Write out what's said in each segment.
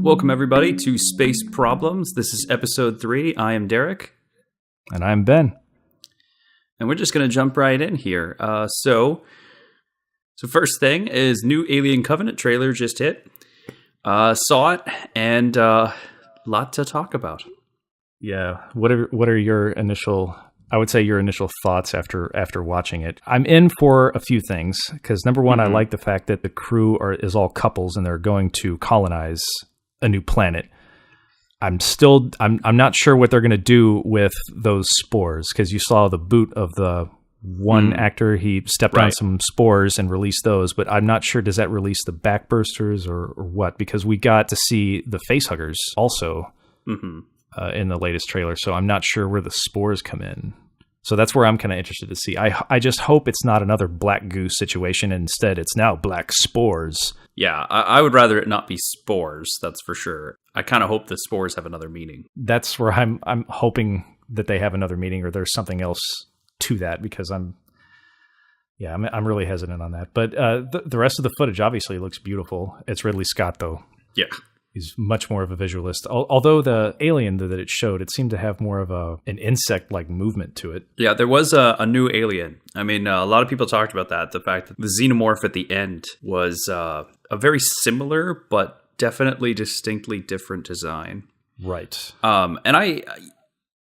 Welcome, everybody, to Space Problems. This is episode 3. I am Derek. And I'm Ben. And we're just going to jump right in here. So first thing is new Alien Covenant trailer just hit. Saw it, and lot to talk about. Yeah. What are your initial thoughts after watching it? I'm in for a few things because number one, I like the fact that the crew is all couples and they're going to colonize a new planet. I'm not sure what they're going to do with those spores because you saw the boot of the one actor. He stepped on some spores and released those, but I'm not sure, does that release the backbursters or what? Because we got to see the facehuggers also in the latest trailer, so I'm not sure where the spores come in. So that's where I'm kind of interested to see. I just hope it's not another black goose situation. Instead, it's now black spores. Yeah, I would rather it not be spores, that's for sure. I kind of hope the spores have another meaning. That's where I'm hoping that they have another meaning or there's something else to that because I'm really hesitant on that. But the rest of the footage obviously looks beautiful. It's Ridley Scott, though. Yeah. He's much more of a visualist. Although the alien that it showed, it seemed to have more of an insect-like movement to it. Yeah, there was a new alien. I mean, a lot of people talked about that. The fact that the xenomorph at the end was a very similar, but definitely distinctly different design. Right. And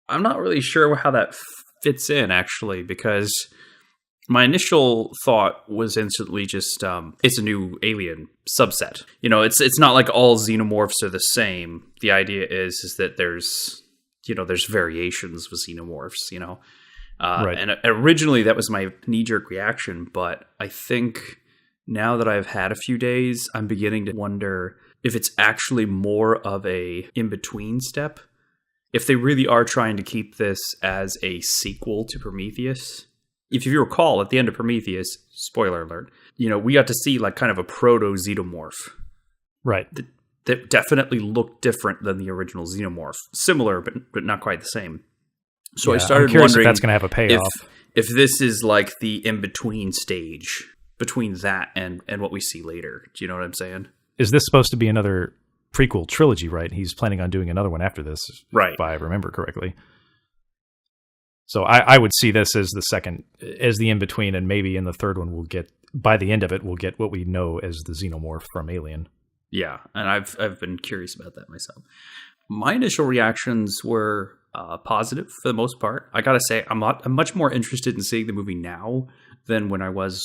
I'm not really sure how that fits in, actually, because my initial thought was instantly just, it's a new alien subset. You know, it's not like all xenomorphs are the same. The idea is that there's variations with xenomorphs, you know. Right. And originally that was my knee-jerk reaction, but I think now that I've had a few days, I'm beginning to wonder if it's actually more of a in-between step. If they really are trying to keep this as a sequel to Prometheus. If you recall, at the end of Prometheus, spoiler alert, you know, we got to see like kind of a proto-xenomorph. Right. That definitely looked different than the original xenomorph. Similar, but not quite the same. So I started wondering if that's going to have a payoff. If this is like the in-between stage between that and what we see later. Do you know what I'm saying? Is this supposed to be another prequel trilogy, right? He's planning on doing another one after this, right? If I remember correctly. So I would see this as the in-between, and maybe in the third one by the end of it, we'll get what we know as the xenomorph from Alien. Yeah, and I've been curious about that myself. My initial reactions were positive for the most part. I gotta say, I'm much more interested in seeing the movie now than when I watched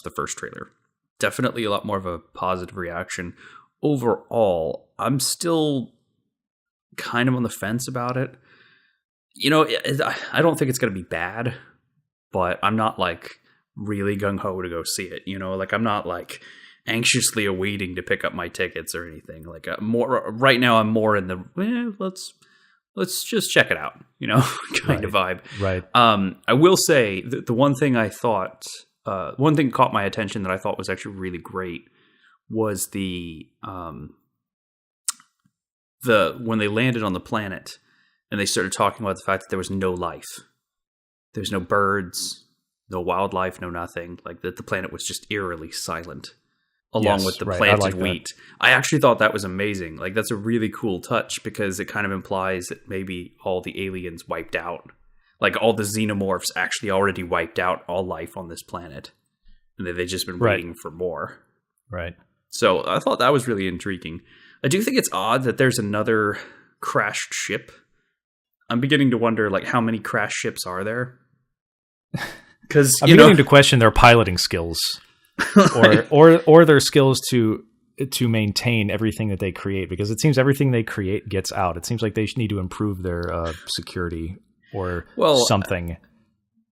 the first trailer. Definitely a lot more of a positive reaction. Overall, I'm still kind of on the fence about it. You know, I don't think it's going to be bad, but I'm not like really gung-ho to go see it. You know, like I'm not like anxiously awaiting to pick up my tickets or anything. Like right now I'm more in the, let's just check it out, you know, kind of vibe. Right. I will say that the one thing one thing caught my attention that I thought was actually really great was when they landed on the planet. And they started talking about the fact that there was no life. There's no birds, no wildlife, no nothing. Like that the planet was just eerily silent, along with the planted wheat. I actually thought that was amazing. Like that's a really cool touch because it kind of implies that maybe all the aliens wiped out. Like all the xenomorphs actually already wiped out all life on this planet. And that they've just been waiting for more. Right. So I thought that was really intriguing. I do think it's odd that there's another crashed ship. I'm beginning to wonder, like, how many crash ships are there? Because I'm beginning to question their piloting skills, or their skills to maintain everything that they create. Because it seems everything they create gets out. It seems like they need to improve their security or something.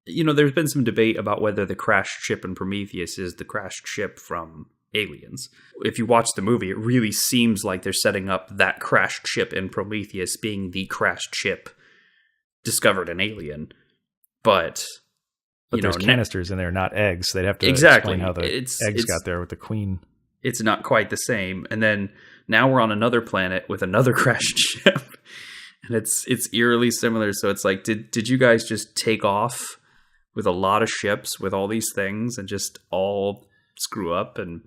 You know, there's been some debate about whether the crashed ship in Prometheus is the crashed ship from Aliens. If you watch the movie, it really seems like they're setting up that crashed ship in Prometheus being the crashed ship discovered an Alien, but there's canisters in there, not eggs. They'd have to explain how the eggs got there with the queen. It's not quite the same. And then now we're on another planet with another crashed ship, and it's eerily similar. So it's like, did you guys just take off with a lot of ships with all these things and just all screw up and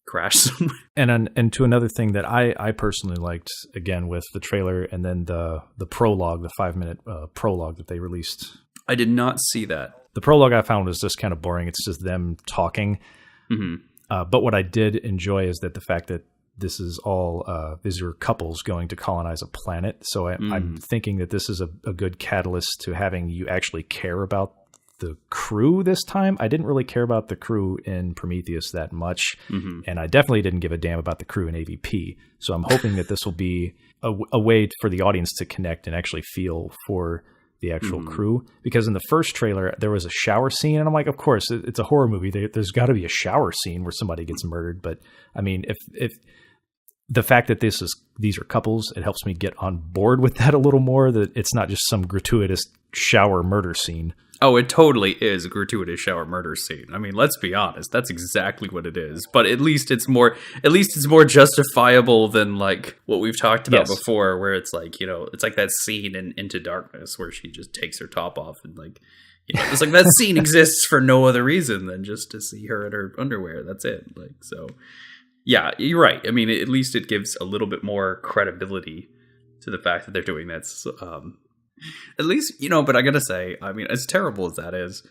crash somewhere. And to another thing that I personally liked, again, with the trailer and then the prologue, the 5-minute prologue that they released. I did not see that. The prologue I found was just kind of boring. It's just them talking. Mm-hmm. But what I did enjoy is that the fact that this is all these are couples going to colonize a planet. So I'm thinking that this is a good catalyst to having you actually care about the crew this time. I didn't really care about the crew in Prometheus that much, and I definitely didn't give a damn about the crew in AVP. So I'm hoping that this will be a way for the audience to connect and actually feel for the actual crew. Because in the first trailer, there was a shower scene, and I'm like, of course, it's a horror movie. There's got to be a shower scene where somebody gets murdered. But I mean, if the fact that these are couples, it helps me get on board with that a little more, that it's not just some gratuitous shower murder scene. Oh, it totally is a gratuitous shower murder scene. I mean, let's be honest, that's exactly what it is. But at least it's more justifiable than like what we've talked about before, where it's like, you know, it's like that scene in Into Darkness where she just takes her top off and like, you know, it's like that scene exists for no other reason than just to see her in her underwear. That's it. Like, so yeah, you're right. I mean, at least it gives a little bit more credibility to the fact that they're doing that. At least, you know, but I gotta say, I mean, as terrible as that is,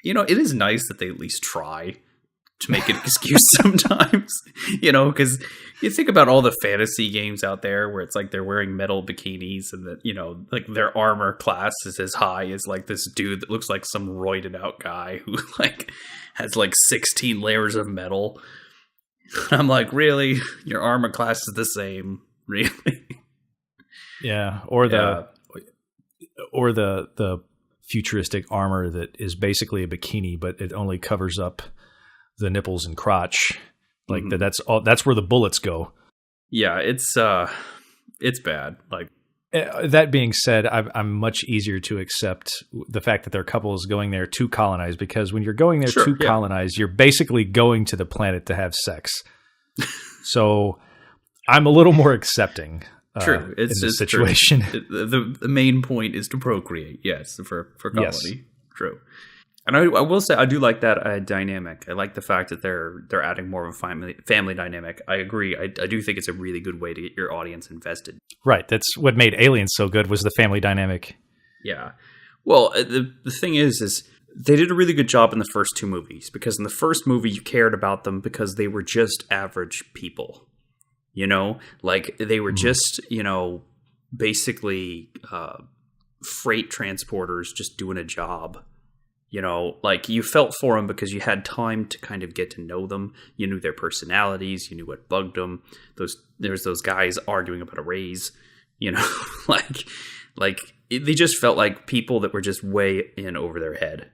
you know, it is nice that they at least try to make an excuse sometimes, you know, because you think about all the fantasy games out there where it's like they're wearing metal bikinis and that, you know, like their armor class is as high as like this dude that looks like some roided out guy who like has like 16 layers of metal. I'm like, really? Your armor class is the same? Really? Yeah. Or the futuristic armor that is basically a bikini, but it only covers up the nipples and crotch. Like that's where the bullets go. Yeah, it's bad. Like, that being said, I'm much easier to accept the fact that there are couples going there to colonize, because when you're going there to colonize, you're basically going to the planet to have sex. So I'm a little more accepting. True. It's in this situation. The main point is to procreate. Yes, for colony. Yes. True. And I will say I do like that dynamic. I like the fact that they're adding more of a family dynamic. I agree. I do think it's a really good way to get your audience invested. Right. That's what made Aliens so good, was the family dynamic. Yeah. Well, the thing is they did a really good job in the first two movies, because in the first movie you cared about them because they were just average people. You know, like they were just, you know, basically freight transporters just doing a job. You know, like you felt for them because you had time to kind of get to know them. You knew their personalities. You knew what bugged them. There's those guys arguing about a raise. You know, they just felt like people that were just way in over their head.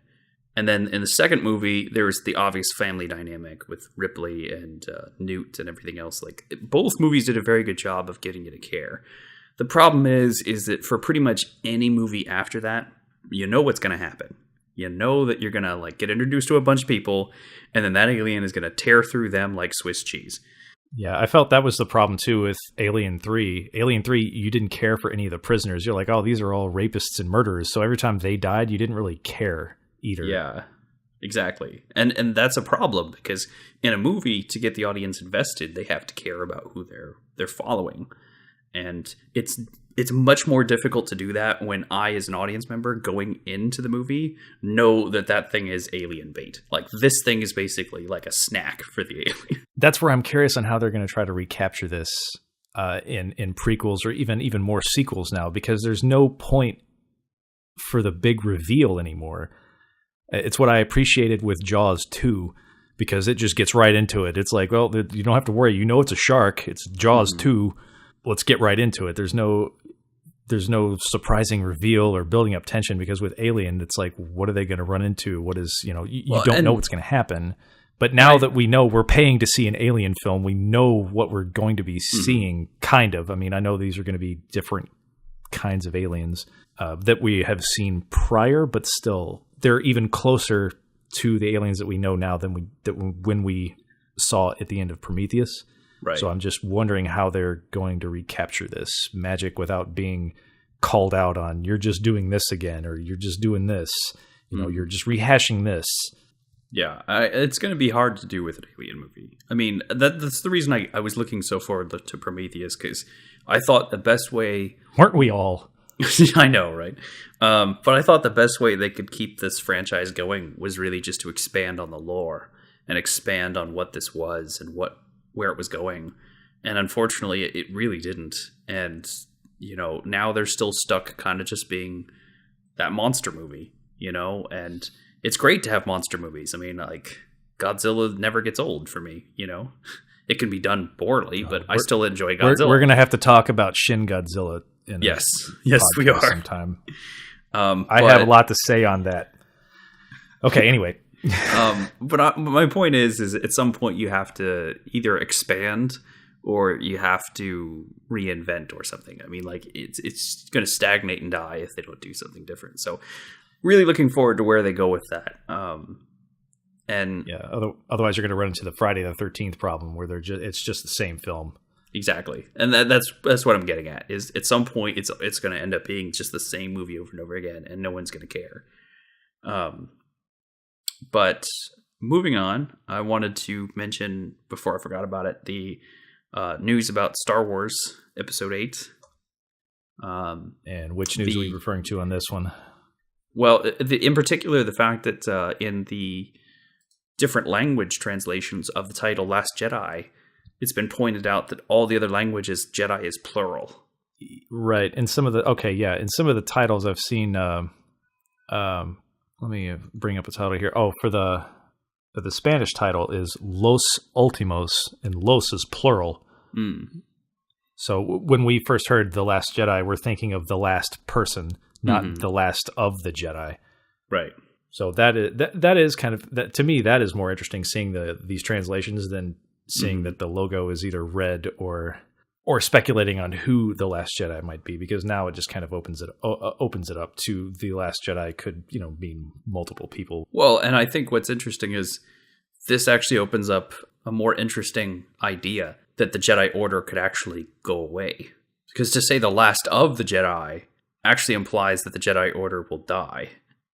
And then in the second movie, there was the obvious family dynamic with Ripley and Newt and everything else. Like, both movies did a very good job of getting you to care. The problem is that for pretty much any movie after that, you know what's going to happen. You know that you're going to like get introduced to a bunch of people, and then that alien is going to tear through them like Swiss cheese. Yeah, I felt that was the problem too with Alien 3. Alien 3, you didn't care for any of the prisoners. You're like, oh, these are all rapists and murderers. So every time they died, you didn't really care either. Yeah, exactly. And that's a problem, because in a movie, to get the audience invested, they have to care about who they're following. And it's much more difficult to do that when I, as an audience member going into the movie, know that thing is alien bait. Like, this thing is basically like a snack for the alien. That's where I'm curious on how they're going to try to recapture this in prequels or even more sequels now, because there's no point for the big reveal anymore. It's what I appreciated with Jaws 2, because it just gets right into it. It's like, well, you don't have to worry. You know it's a shark. It's Jaws 2. Let's get right into it. There's no surprising reveal or building up tension, because with Alien, it's like, what are they going to run into? What is, you don't know what's going to happen. But now that we know we're paying to see an Alien film, we know what we're going to be seeing, kind of. I mean, I know these are going to be different kinds of aliens that we have seen prior, but still, they're even closer to the aliens that we know now than when we saw at the end of Prometheus. Right. So I'm just wondering how they're going to recapture this magic without being called out on, you're just doing this again, or you're just doing this, you're just rehashing this. Yeah, it's going to be hard to do with an alien movie. I mean, that's the reason I was looking so forward to Prometheus, because I thought the best way... Weren't we all? I know, right? But I thought the best way they could keep this franchise going was really just to expand on the lore and expand on what this was and where it was going. And unfortunately, it really didn't. And, now they're still stuck kind of just being that monster movie, and... It's great to have monster movies. I mean, like, Godzilla never gets old for me, It can be done poorly, but I still enjoy Godzilla. We're going to have to talk about Shin Godzilla in yes, we are. Sometime. I have a lot to say on that. Okay, anyway. But my point is at some point you have to either expand or you have to reinvent or something. I mean, like, it's going to stagnate and die if they don't do something different. So... really looking forward to where they go with that. And yeah, otherwise you're going to run into the Friday the 13th problem where it's just the same film. Exactly. And that's what I'm getting at, is at some point it's going to end up being just the same movie over and over again, and no one's going to care. But moving on, I wanted to mention, before I forgot about it, the news about Star Wars Episode 8. And which news are we referring to on this one? Well, in particular, the fact that in the different language translations of the title Last Jedi, it's been pointed out that all the other languages, Jedi is plural. Right. In some of the titles I've seen, let me bring up a title here. Oh, for the Spanish title is Los Últimos, and Los is plural. Mm. So when we first heard The Last Jedi, we're thinking of the last person, not the last of the Jedi. Right. So that is kind of, that to me, that is more interesting, seeing these translations than seeing that the logo is either red or speculating on who the Last Jedi might be, because now it just kind of opens it up to the Last Jedi could, mean multiple people. Well, and I think what's interesting is this actually opens up a more interesting idea that the Jedi Order could actually go away. Because to say the last of the Jedi actually implies that the Jedi Order will die.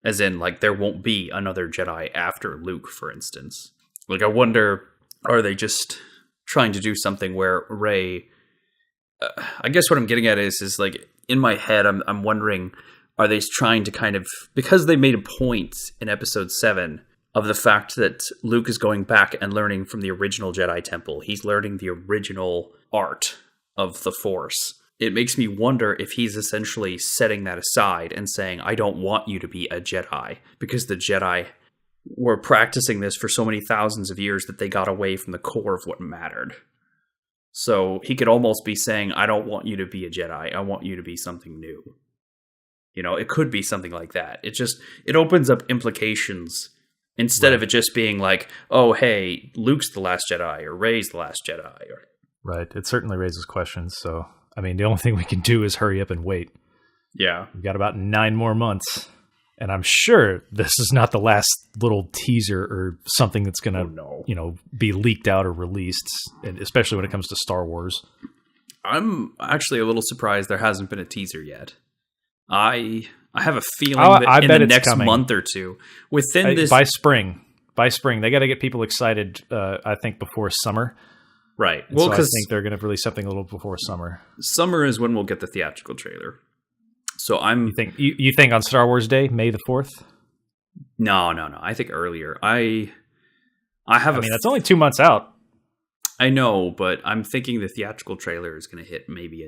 As in, like, there won't be another Jedi after Luke, for instance. Like, I wonder, are they just trying to do something where Rey... I guess what I'm getting at is like, in my head, I'm wondering, are they trying to kind of... Because they made a point in Episode 7 of the fact that Luke is going back and learning from the original Jedi Temple. He's learning the original art of the Force. It makes me wonder if he's essentially setting that aside and saying, I don't want you to be a Jedi, because the Jedi were practicing this for so many thousands of years that they got away from the core of what mattered. So he could almost be saying, I don't want you to be a Jedi. I want you to be something new. It could be something like that. It opens up implications instead of it just being like, oh, hey, Luke's the last Jedi or Rey's the last Jedi. Right. It certainly raises questions. So, I mean, the only thing we can do is hurry up and wait. Yeah. We've got about 9 more months. And I'm sure this is not the last little teaser or something that's going to, be leaked out or released, and especially when it comes to Star Wars. I'm actually a little surprised there hasn't been a teaser yet. I have a feeling that in the next month or two, by spring, they got to get people excited. I think before summer. Right. Well, because I think they're going to release something a little before summer. Summer is when we'll get the theatrical trailer. So you think on Star Wars Day, May the 4th? No. I think earlier. I mean, that's only 2 months out. I know, but I'm thinking the theatrical trailer is going to hit maybe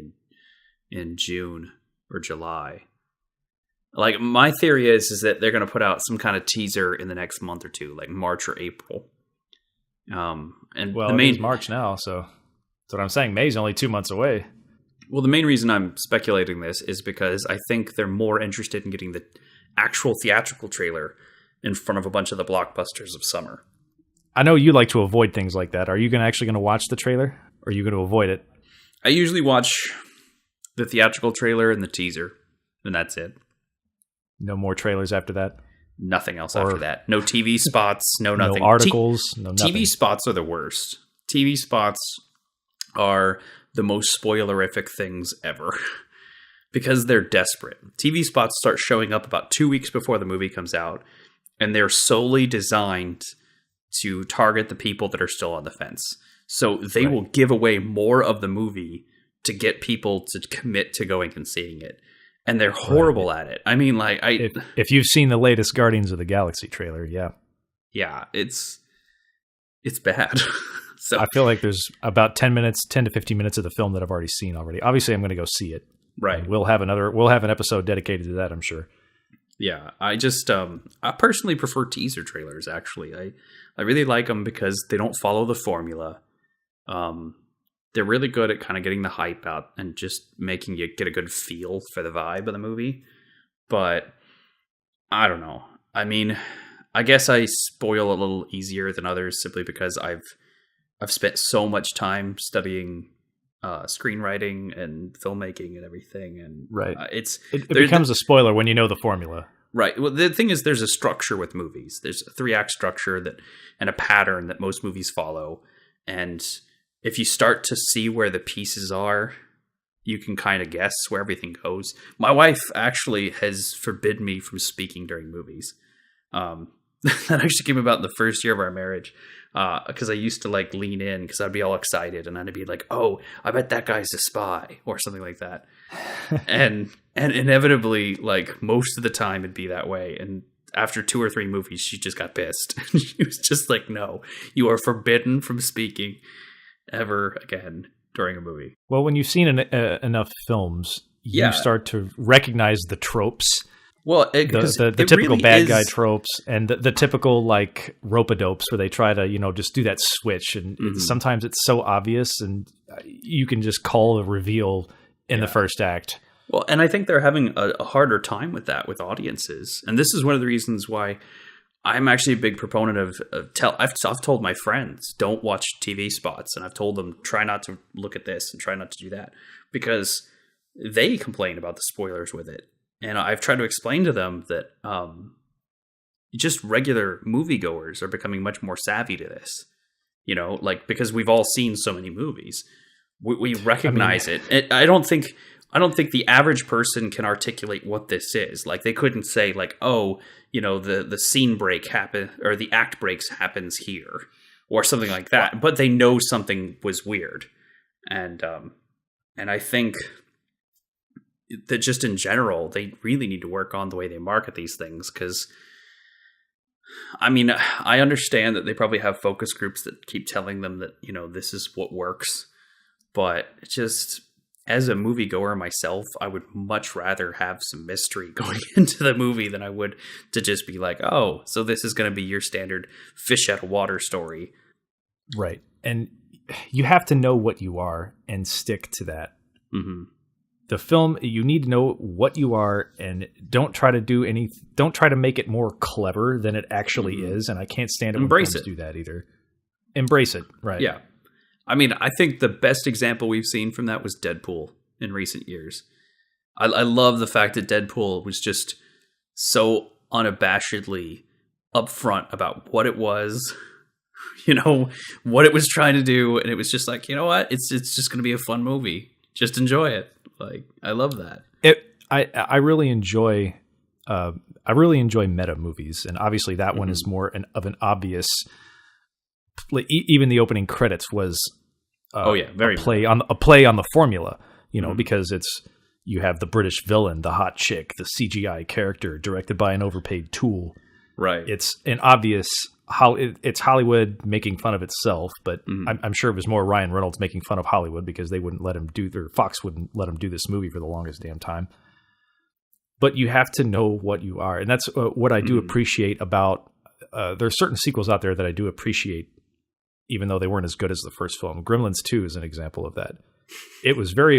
in June or July. Like, my theory is that they're going to put out some kind of teaser in the next month or two, like March or April. It is March now, so that's what I'm saying. May's only 2 months away. Well, the main reason I'm speculating this is because I think they're more interested in getting the actual theatrical trailer in front of a bunch of the blockbusters of summer. I know you like to avoid things like that. Are you actually going to watch the trailer, or are you going to avoid it? I usually watch the theatrical trailer and the teaser, and that's it. No more trailers after that? Nothing else after that. No TV spots, no nothing. No articles, no nothing. TV spots are the worst. TV spots are the most spoilerific things ever because they're desperate. TV spots start showing up about 2 weeks before the movie comes out, and they're solely designed to target the people that are still on the fence. So they will give away more of the movie to get people to commit to going and seeing it. And they're horrible at it. I mean, like, if you've seen the latest Guardians of the Galaxy trailer, yeah, it's bad. So I feel like there's about 10 to 15 minutes of the film that I've already seen already. Obviously, I'm going to go see it. Right. And we'll have an episode dedicated to that, I'm sure. Yeah, I just I personally prefer teaser trailers. Actually, I really like them because they don't follow the formula. They're really good at kind of getting the hype out and just making you get a good feel for the vibe of the movie. But I don't know. I mean, I guess I spoil a little easier than others simply because I've spent so much time studying screenwriting and filmmaking and everything, and it becomes a spoiler when you know the formula. Right. Well, the thing is, there's a structure with movies. There's a 3-act structure and a pattern that most movies follow. And if you start to see where the pieces are, you can kind of guess where everything goes. My wife actually has forbidden me from speaking during movies. That actually came about in the first year of our marriage. Because I used to like lean in because I'd be all excited and I'd be like, "Oh, I bet that guy's a spy" or something like that, and inevitably, like most of the time, it'd be that way. And after 2 or 3 movies, she just got pissed. She was just like, "No, you are forbidden from speaking ever again during a movie." Well, when you've seen enough films, you start to recognize the tropes. Well, the typical really bad guy tropes and the typical like rope-a-dopes where they try to, just do that switch. And sometimes it's so obvious and you can just call the reveal in the first act. Well, and I think they're having a harder time with that with audiences. And this is one of the reasons why I'm actually a big proponent of I've told my friends, don't watch TV spots. And I've told them, try not to look at this and try not to do that, because they complain about the spoilers with it. And I've tried to explain to them that just regular moviegoers are becoming much more savvy to this, like because we've all seen so many movies, we recognize it. I don't think the average person can articulate what this is. Like they couldn't say like, oh, the scene break happen or the act breaks happens here or something like that. But they know something was weird, and I think that just in general, they really need to work on the way they market these things. Because, I mean, I understand that they probably have focus groups that keep telling them that, this is what works. But just as a moviegoer myself, I would much rather have some mystery going into the movie than I would to just be like, oh, so this is going to be your standard fish out of water story. Right. And you have to know what you are and stick to that. Mm-hmm. The film, you need to know what you are, and don't try to make it more clever than it actually is. And I can't stand it when films do that either. Embrace it, right? Yeah. I mean, I think the best example we've seen from that was Deadpool in recent years. I love the fact that Deadpool was just so unabashedly upfront about what it was, what it was trying to do, and it was just like, you know what, it's just going to be a fun movie. Just enjoy it. Like, I love that. I really enjoy meta movies, and obviously that one is more of an obvious. Even the opening credits was very a play on the formula, because you have the British villain, the hot chick, the CGI character directed by an overpaid tool. Right. It's an obvious it's Hollywood making fun of itself, but I'm sure it was more Ryan Reynolds making fun of Hollywood because they wouldn't let him Fox wouldn't let him do this movie for the longest damn time. But you have to know what you are. And that's what I do appreciate about, there's certain sequels out there that I do appreciate, even though they weren't as good as the first film. Gremlins 2 is an example of that. It was very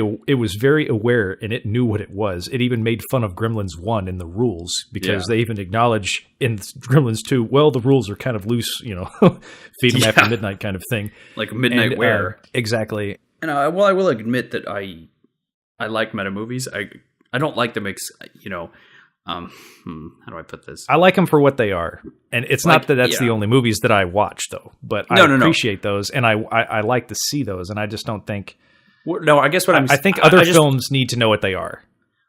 aware, and it knew what it was. It even made fun of Gremlins 1 in the rules, because they even acknowledge in Gremlins 2, well, the rules are kind of loose, feed them after midnight kind of thing. Like midnight wear. Exactly. And I will admit that I like meta movies. I don't like them, how do I put this? I like them for what they are. And it's not that that's the only movies that I watch, though. But I appreciate those, and I like to see those, and I just don't think... No, I guess I think other films need to know what they are.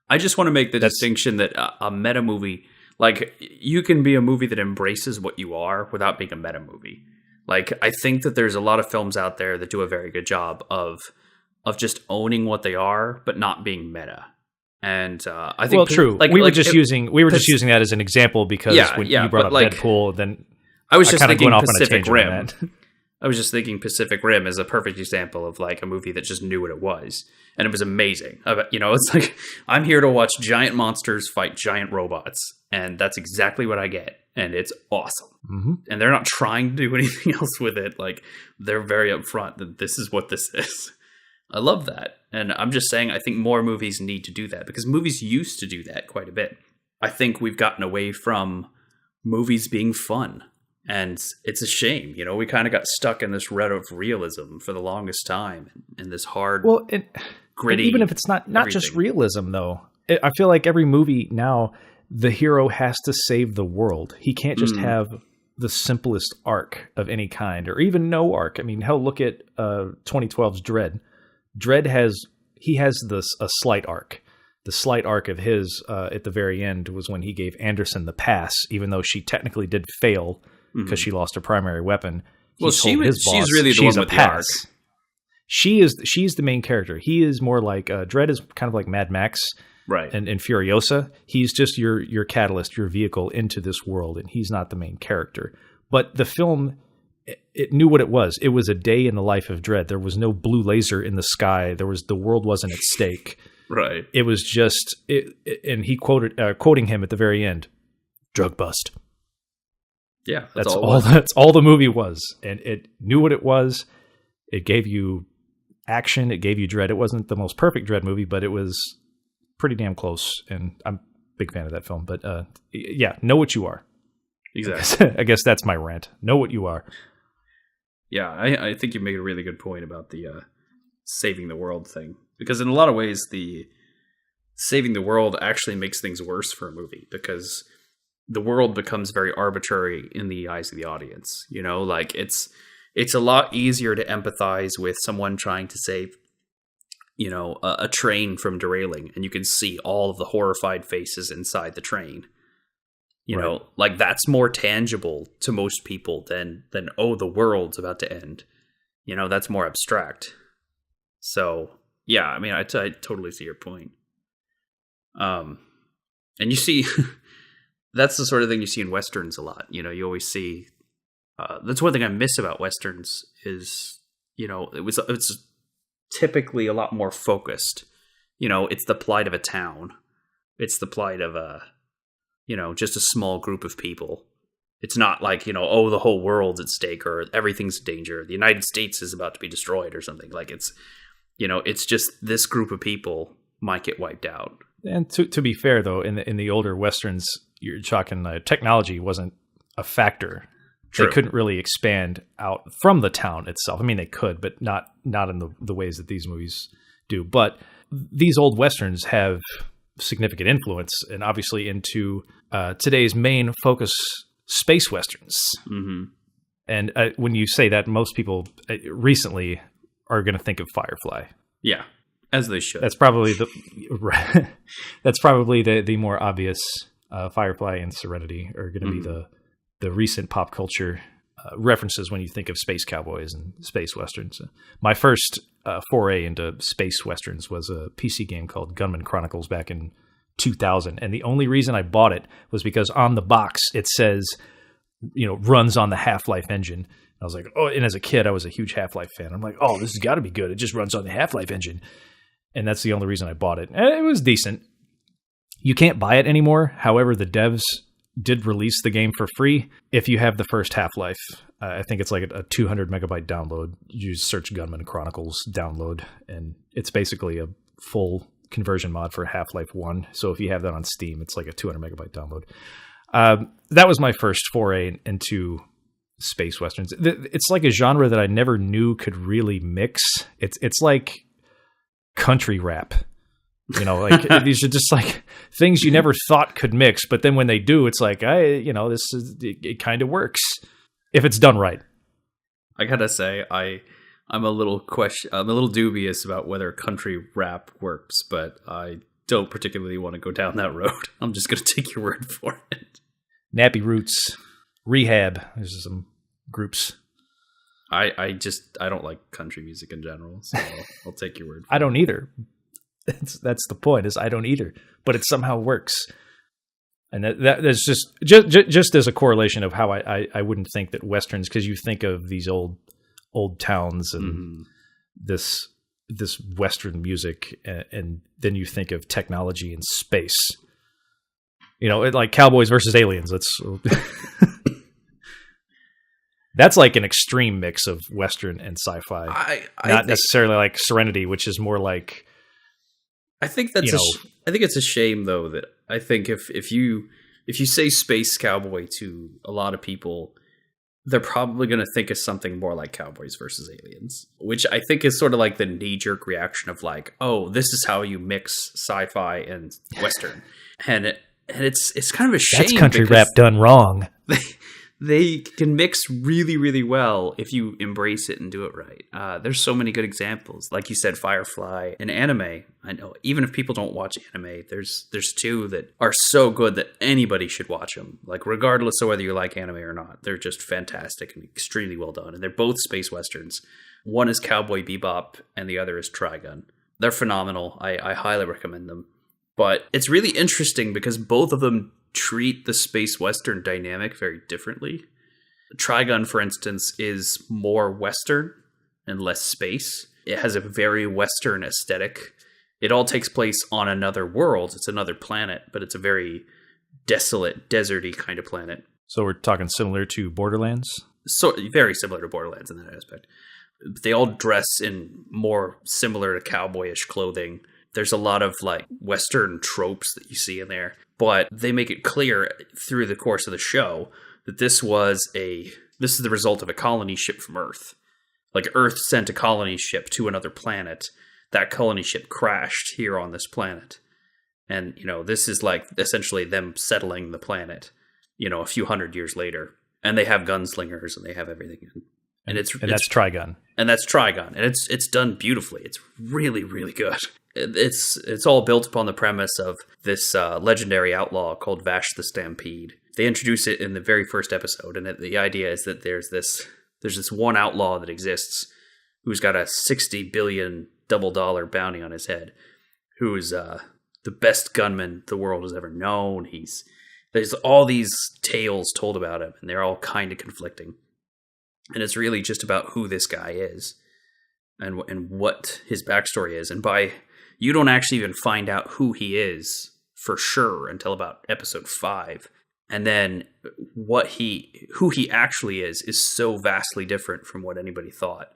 I just want to make the distinction that a meta movie, Like, you can be a movie that embraces what you are without being a meta movie. Like, I think that there's a lot of films out there that do a very good job of just owning what they are, but not being meta. And I think, true. Like, we were just using that as an example because when you brought up like, Deadpool, then I was just thinking went off Pacific on a Rim. I was just thinking Pacific Rim is a perfect example of like a movie that just knew what it was, and it was amazing. You know, it's like, I'm here to watch giant monsters fight giant robots, and that's exactly what I get, and it's awesome. Mm-hmm. And they're not trying to do anything else with it. Like, they're very upfront that this is what this is. I love that. And I'm just saying, I think more movies need to do that, because movies used to do that quite a bit. I think we've gotten away from movies being fun. And it's a shame, you know, we kind of got stuck in this rut of realism for the longest time, and this hard, gritty. And even if it's not just realism, though, I feel like every movie now, the hero has to save the world. He can't just have the simplest arc of any kind, or even no arc. I mean, hell, look at 2012's Dredd. Dredd has a slight arc. The slight arc of his at the very end was when he gave Anderson the pass, even though she technically did fail because she lost her primary weapon. Well, she's really the one with the arc. She's the main character. He is more like Dredd is kind of like Mad Max, right? And Furiosa. He's just your catalyst, your vehicle into this world, and he's not the main character. But the film, it knew what it was. It was a day in the life of Dredd. There was no blue laser in the sky. The world wasn't at stake. Right. It was just, and he quoting him at the very end, drug bust. Yeah, that's all the movie was, and it knew what it was. It gave you action. It gave you dread. It wasn't the most perfect Dredd movie, but it was pretty damn close. And I'm a big fan of that film. But yeah, know what you are. Exactly. I guess that's my rant. Know what you are. Yeah, I think you made a really good point about the saving the world thing, because in a lot of ways, the saving the world actually makes things worse for a movie, because the world becomes very arbitrary in the eyes of the audience. You know, like it's a lot easier to empathize with someone trying to save, you know, a train from derailing, and you can see all of the horrified faces inside the train. You know, like that's more tangible to most people than oh, the world's about to end. You know, that's more abstract. So yeah, I mean, I totally see your point. And you see, that's the sort of thing you see in Westerns a lot. You know, you always see. That's one thing I miss about Westerns is, you know, it's typically a lot more focused. You know, it's the plight of a town. It's the plight of you know, just a small group of people. It's not like, you know, oh, the whole world's at stake or everything's in danger. The United States is about to be destroyed or something. Like it's, you know, it's just this group of people might get wiped out. And to be fair, though, in the older Westerns, you're talking technology wasn't a factor. True. They couldn't really expand out from the town itself. I mean, they could, but not in the ways that these movies do. But these old Westerns have significant influence, and obviously into today's main focus, space Westerns. Mm-hmm. And when you say that, most people recently are going to think of Firefly. Yeah, as they should. That's probably the more obvious. Firefly and Serenity are going to be the recent pop culture references when you think of space cowboys and space westerns. My first foray into space westerns was a PC game called Gunman Chronicles back in 2000, and the only reason I bought it was because on the box it says, you know, runs on the Half-Life engine. I was like, oh, and as a kid I was a huge Half-Life fan. I'm like, oh, this has got to be good. It just runs on the Half-Life engine, and that's the only reason I bought it. And it was decent. You can't buy it anymore. However, the devs did release the game for free if you have the first Half-Life. I think it's like a 200 megabyte download. You just search Gunman Chronicles download, and it's basically a full conversion mod for Half-Life 1. So if you have that on Steam, it's like a 200 megabyte download. That was my first foray into space westerns. It's like a genre that I never knew could really mix. It's like country rap. You know, like these are just like things you never thought could mix, but then when they do, it's like, it kind of works if it's done right. I gotta say, I'm a little dubious about whether country rap works, but I don't particularly want to go down that road. I'm just going to take your word for it. Nappy Roots, Rehab. There's some groups. I don't like country music in general, so I'll take your word for it. I don't either. That's the point, is I don't either. But it somehow works. And that's just as a correlation of how I wouldn't think that Westerns, because you think of these old towns and this Western music, and then you think of technology and space. You know, like Cowboys versus Aliens. That's like an extreme mix of Western and sci-fi. I Not necessarily like Serenity, which is more like. I think I think it's a shame, though, that I think if you say space cowboy to a lot of people, they're probably going to think of something more like Cowboys versus Aliens, which I think is sort of like the knee-jerk reaction of like, oh, this is how you mix sci-fi and Western, and it's kind of a shame. That's country rap done wrong. They can mix really, really well if you embrace it and do it right. There's so many good examples. Like you said, Firefly and anime. I know even if people don't watch anime, there's two that are so good that anybody should watch them. Like regardless of whether you like anime or not, they're just fantastic and extremely well done. And they're both space westerns. One is Cowboy Bebop and the other is Trigun. They're phenomenal. I highly recommend them. But it's really interesting because both of them treat the space western dynamic very differently. Trigun, for instance, is more western and less space. It has a very western aesthetic. It all takes place on another world. It's another planet, but it's a very desolate, deserty kind of planet. So we're talking similar to Borderlands? So very similar to Borderlands in that aspect. They all dress in more similar to cowboyish clothing. There's a lot of like Western tropes that you see in there, but they make it clear through the course of the show that this is the result of a colony ship from Earth. Like Earth sent a colony ship to another planet. That colony ship crashed here on this planet. And, you know, this is like essentially them settling the planet, you know, a few hundred years later. And they have gunslingers and they have everything. And that's Trigun. And that's Trigun. And it's done beautifully. It's really, really good. It's all built upon the premise of this legendary outlaw called Vash the Stampede. They introduce it in the very first episode, and the idea is that there's this one outlaw that exists who's got a $60 billion double dollar bounty on his head, who's the best gunman the world has ever known. There's all these tales told about him, and they're all kind of conflicting. And it's really just about who this guy is and what his backstory is. And you don't actually even find out who he is for sure until about episode 5. And then who he actually is so vastly different from what anybody thought.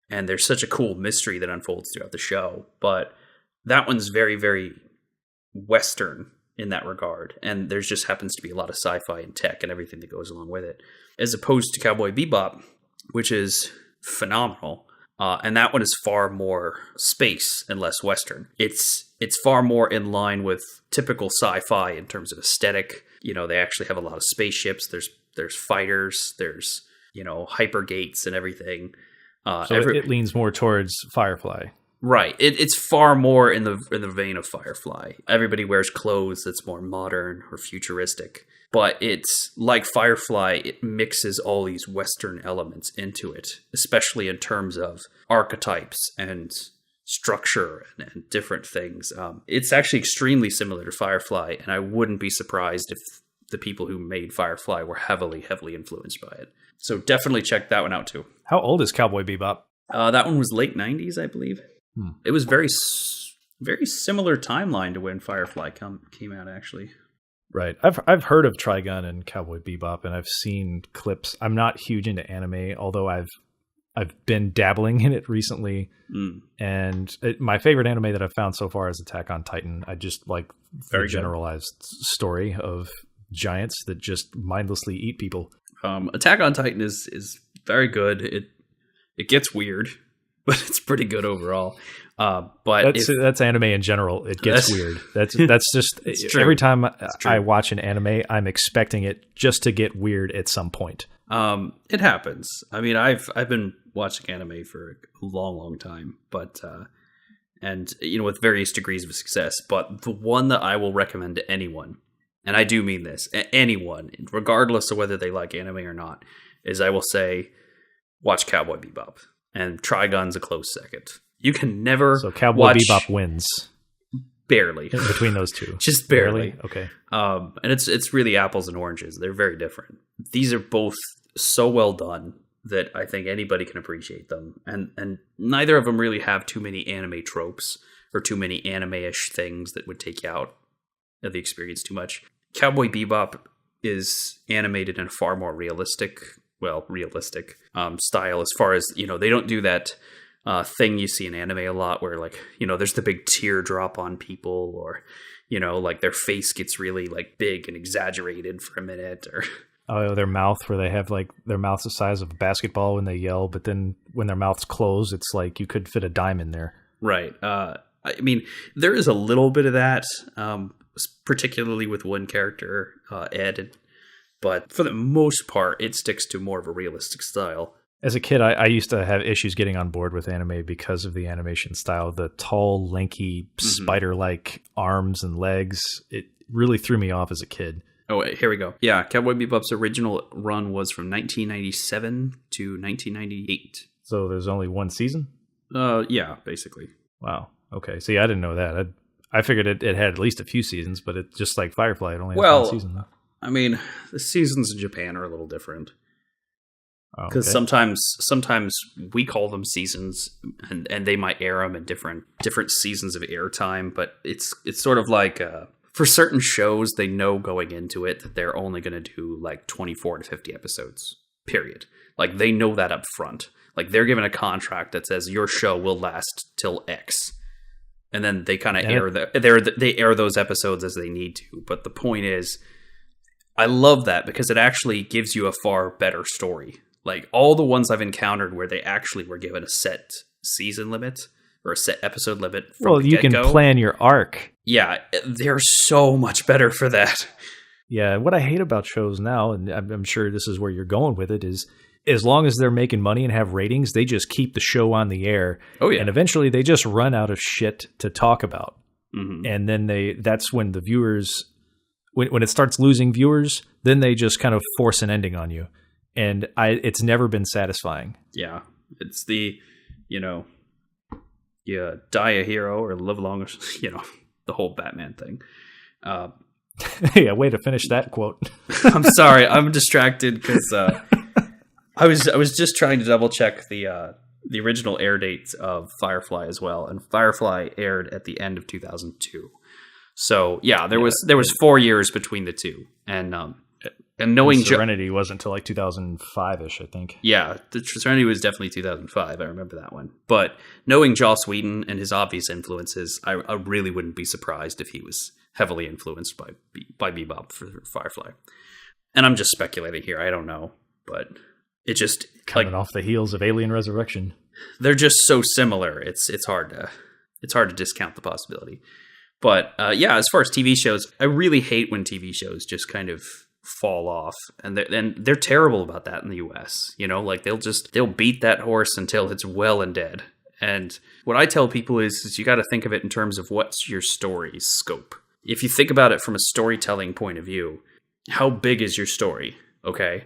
And there's such a cool mystery that unfolds throughout the show. But that one's very, very Western in that regard. And there just happens to be a lot of sci-fi and tech and everything that goes along with it. As opposed to Cowboy Bebop, which is phenomenal. And that one is far more space and less Western. It's far more in line with typical sci-fi in terms of aesthetic. You know, they actually have a lot of spaceships. There's fighters. There's, you know, hypergates and everything. It leans more towards Firefly. Right. It's far more in the vein of Firefly. Everybody wears clothes that's more modern or futuristic. But it's like Firefly, it mixes all these Western elements into it, especially in terms of archetypes and structure and different things. It's actually extremely similar to Firefly, and I wouldn't be surprised if the people who made Firefly were heavily, heavily influenced by it. So definitely check that one out too. How old is Cowboy Bebop? That one was late 90s, I believe. It was very similar timeline to when Firefly came out, actually. Right. I've heard of Trigun and Cowboy Bebop, and I've seen clips. I'm not huge into anime, although I've been dabbling in it recently. And my favorite anime that I've found so far is Attack on Titan. I just like the generalized story of giants that just mindlessly eat people. Attack on Titan is very good. It gets weird, but it's pretty good overall. But that's anime in general. It gets weird. That's just every time I watch an anime, I'm expecting it just to get weird at some point. It happens. I mean, I've been watching anime for a long, long time, but and with various degrees of success. But the one that I will recommend to anyone, and I do mean this, anyone, regardless of whether they like anime or not, is I will say, watch Cowboy Bebop, and Trigun's a close second. You can never So Cowboy Bebop wins. Barely. In between those two. Just barely. Okay. And it's really apples and oranges. They're very different. These are both so well done that I think anybody can appreciate them. And neither of them really have too many anime tropes or too many anime-ish things that would take you out of the experience too much. Cowboy Bebop is animated in a far more realistic style, as far as, they don't do that thing you see in anime a lot where, like, there's the big teardrop on people, or, like their face gets really like big and exaggerated for a minute, or their mouth, where they have like their mouth's the size of a basketball when they yell, but then when their mouth's closed, it's like you could fit a dime in there. Right. I mean, there is a little bit of that, particularly with one character, Ed, but for the most part, it sticks to more of a realistic style. As a kid, I used to have issues getting on board with anime because of the animation style. The tall, lanky, spider-like arms and legs. It really threw me off as a kid. Oh, wait, here we go. Yeah, Cowboy Bebop's original run was from 1997 to 1998. So there's only one season? Yeah, basically. Wow. Okay. See, I didn't know that. I figured it had at least a few seasons, but it's just like Firefly. It only has one season, though. I mean, the seasons in Japan are a little different. Because okay. sometimes we call them seasons, and they might air them in different seasons of airtime. But it's sort of like for certain shows, they know going into it that they're only going to do like 24 to 50 episodes. Period. Like, they know that up front. Like, they're given a contract that says your show will last till X, and then they kind of they air those episodes as they need to. But the point is, I love that because it actually gives you a far better story. Like, all the ones I've encountered where they actually were given a set season limit or a set episode limit from the you get-go. Can plan your arc. Yeah, they're so much better for that. Yeah, what I hate about shows now, and I'm sure this is where you're going with it, is as long as they're making money and have ratings, they just keep the show on the air. Oh, yeah. And eventually they just run out of shit to talk about. Mm-hmm. And then that's when the viewers, when it starts losing viewers, then they just kind of force an ending on you. And it's never been satisfying. Yeah. It's the, you die a hero or live long, the whole Batman thing. Yeah, way to finish that quote. I'm sorry. I'm distracted because I was just trying to double check the original air dates of Firefly as well. And Firefly aired at the end of 2002. So, yeah, there was 4 years between the two. And knowing Serenity wasn't until like 2005-ish, I think. Yeah, the Serenity was definitely 2005. I remember that one. But knowing Joss Whedon and his obvious influences, I really wouldn't be surprised if he was heavily influenced by Bebop for Firefly. And I'm just speculating here. I don't know, but it just coming off the heels of Alien Resurrection. They're just so similar. It's hard to discount the possibility. But yeah, as far as TV shows, I really hate when TV shows just kind of fall off, and they're terrible about that in the US. Like they'll beat that horse until it's well and dead. And what I tell people is you got to think of it in terms of what's your story's scope. If you think about it from a storytelling point of view, how big is your story? Okay,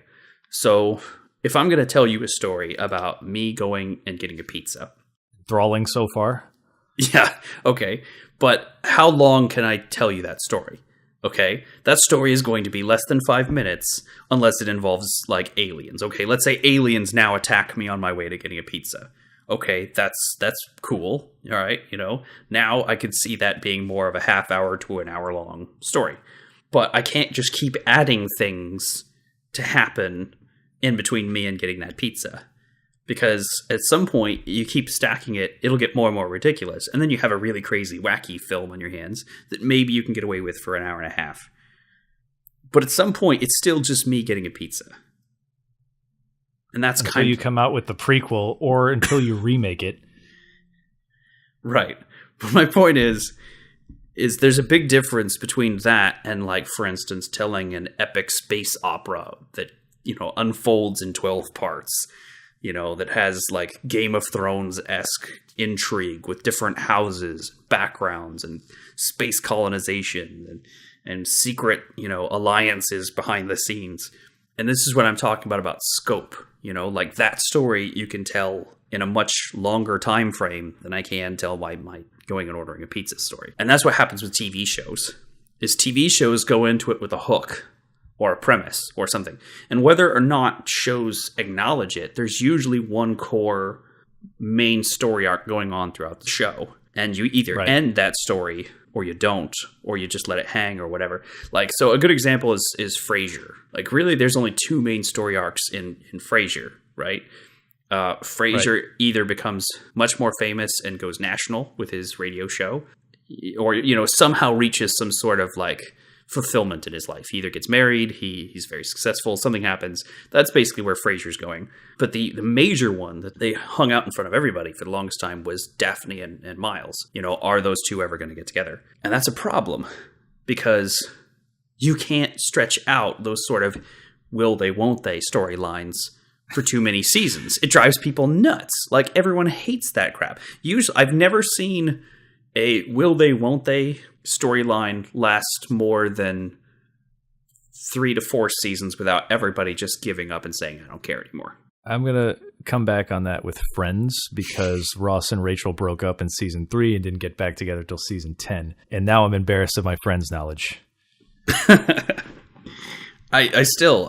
so if I'm going to tell you a story about me going and getting a pizza, enthralling so far. Yeah, okay, but how long can I tell you that story? Okay, that story is going to be less than 5 minutes unless it involves, like, aliens. Okay, let's say aliens now attack me on my way to getting a pizza. Okay, that's cool. All right, now I could see that being more of a half hour to an hour long story. But I can't just keep adding things to happen in between me and getting that pizza. Because at some point, you keep stacking it, it'll get more and more ridiculous. And then you have a really crazy, wacky film on your hands that maybe you can get away with for an hour and a half. But at some point, it's still just me getting a pizza. And that's until you come out with the prequel or until you remake it. Right. But my point is there's a big difference between that and, like, for instance, telling an epic space opera that, unfolds in 12 parts. that has like Game of Thrones-esque intrigue with different houses, backgrounds, and space colonization and secret, alliances behind the scenes. And this is what I'm talking about scope. Like that story you can tell in a much longer time frame than I can tell my going and ordering a pizza story. And that's what happens with TV shows. Is TV shows go into it with a hook or a premise or something. And whether or not shows acknowledge it, there's usually one core main story arc going on throughout the show. And you either end that story or you don't, or you just let it hang or whatever. Like, so a good example is Frasier. Like, really, there's only two main story arcs in Frasier, right? Frasier either becomes much more famous and goes national with his radio show, or, somehow reaches some sort of like fulfillment in his life. He either gets married, he's very successful, something happens. That's basically where Frasier's going. But the major one that they hung out in front of everybody for the longest time was Daphne and Miles. Are those two ever going to get together? And that's a problem because you can't stretch out those sort of will they, won't they storylines for too many seasons. It drives people nuts. Like, everyone hates that crap. Usually, I've never seen a will they, won't they storyline last more than 3 to 4 seasons without everybody just giving up and saying, I don't care anymore. I'm going to come back on that with Friends, because Ross and Rachel broke up in season 3 and didn't get back together till season 10. And now I'm embarrassed of my Friends knowledge. I still,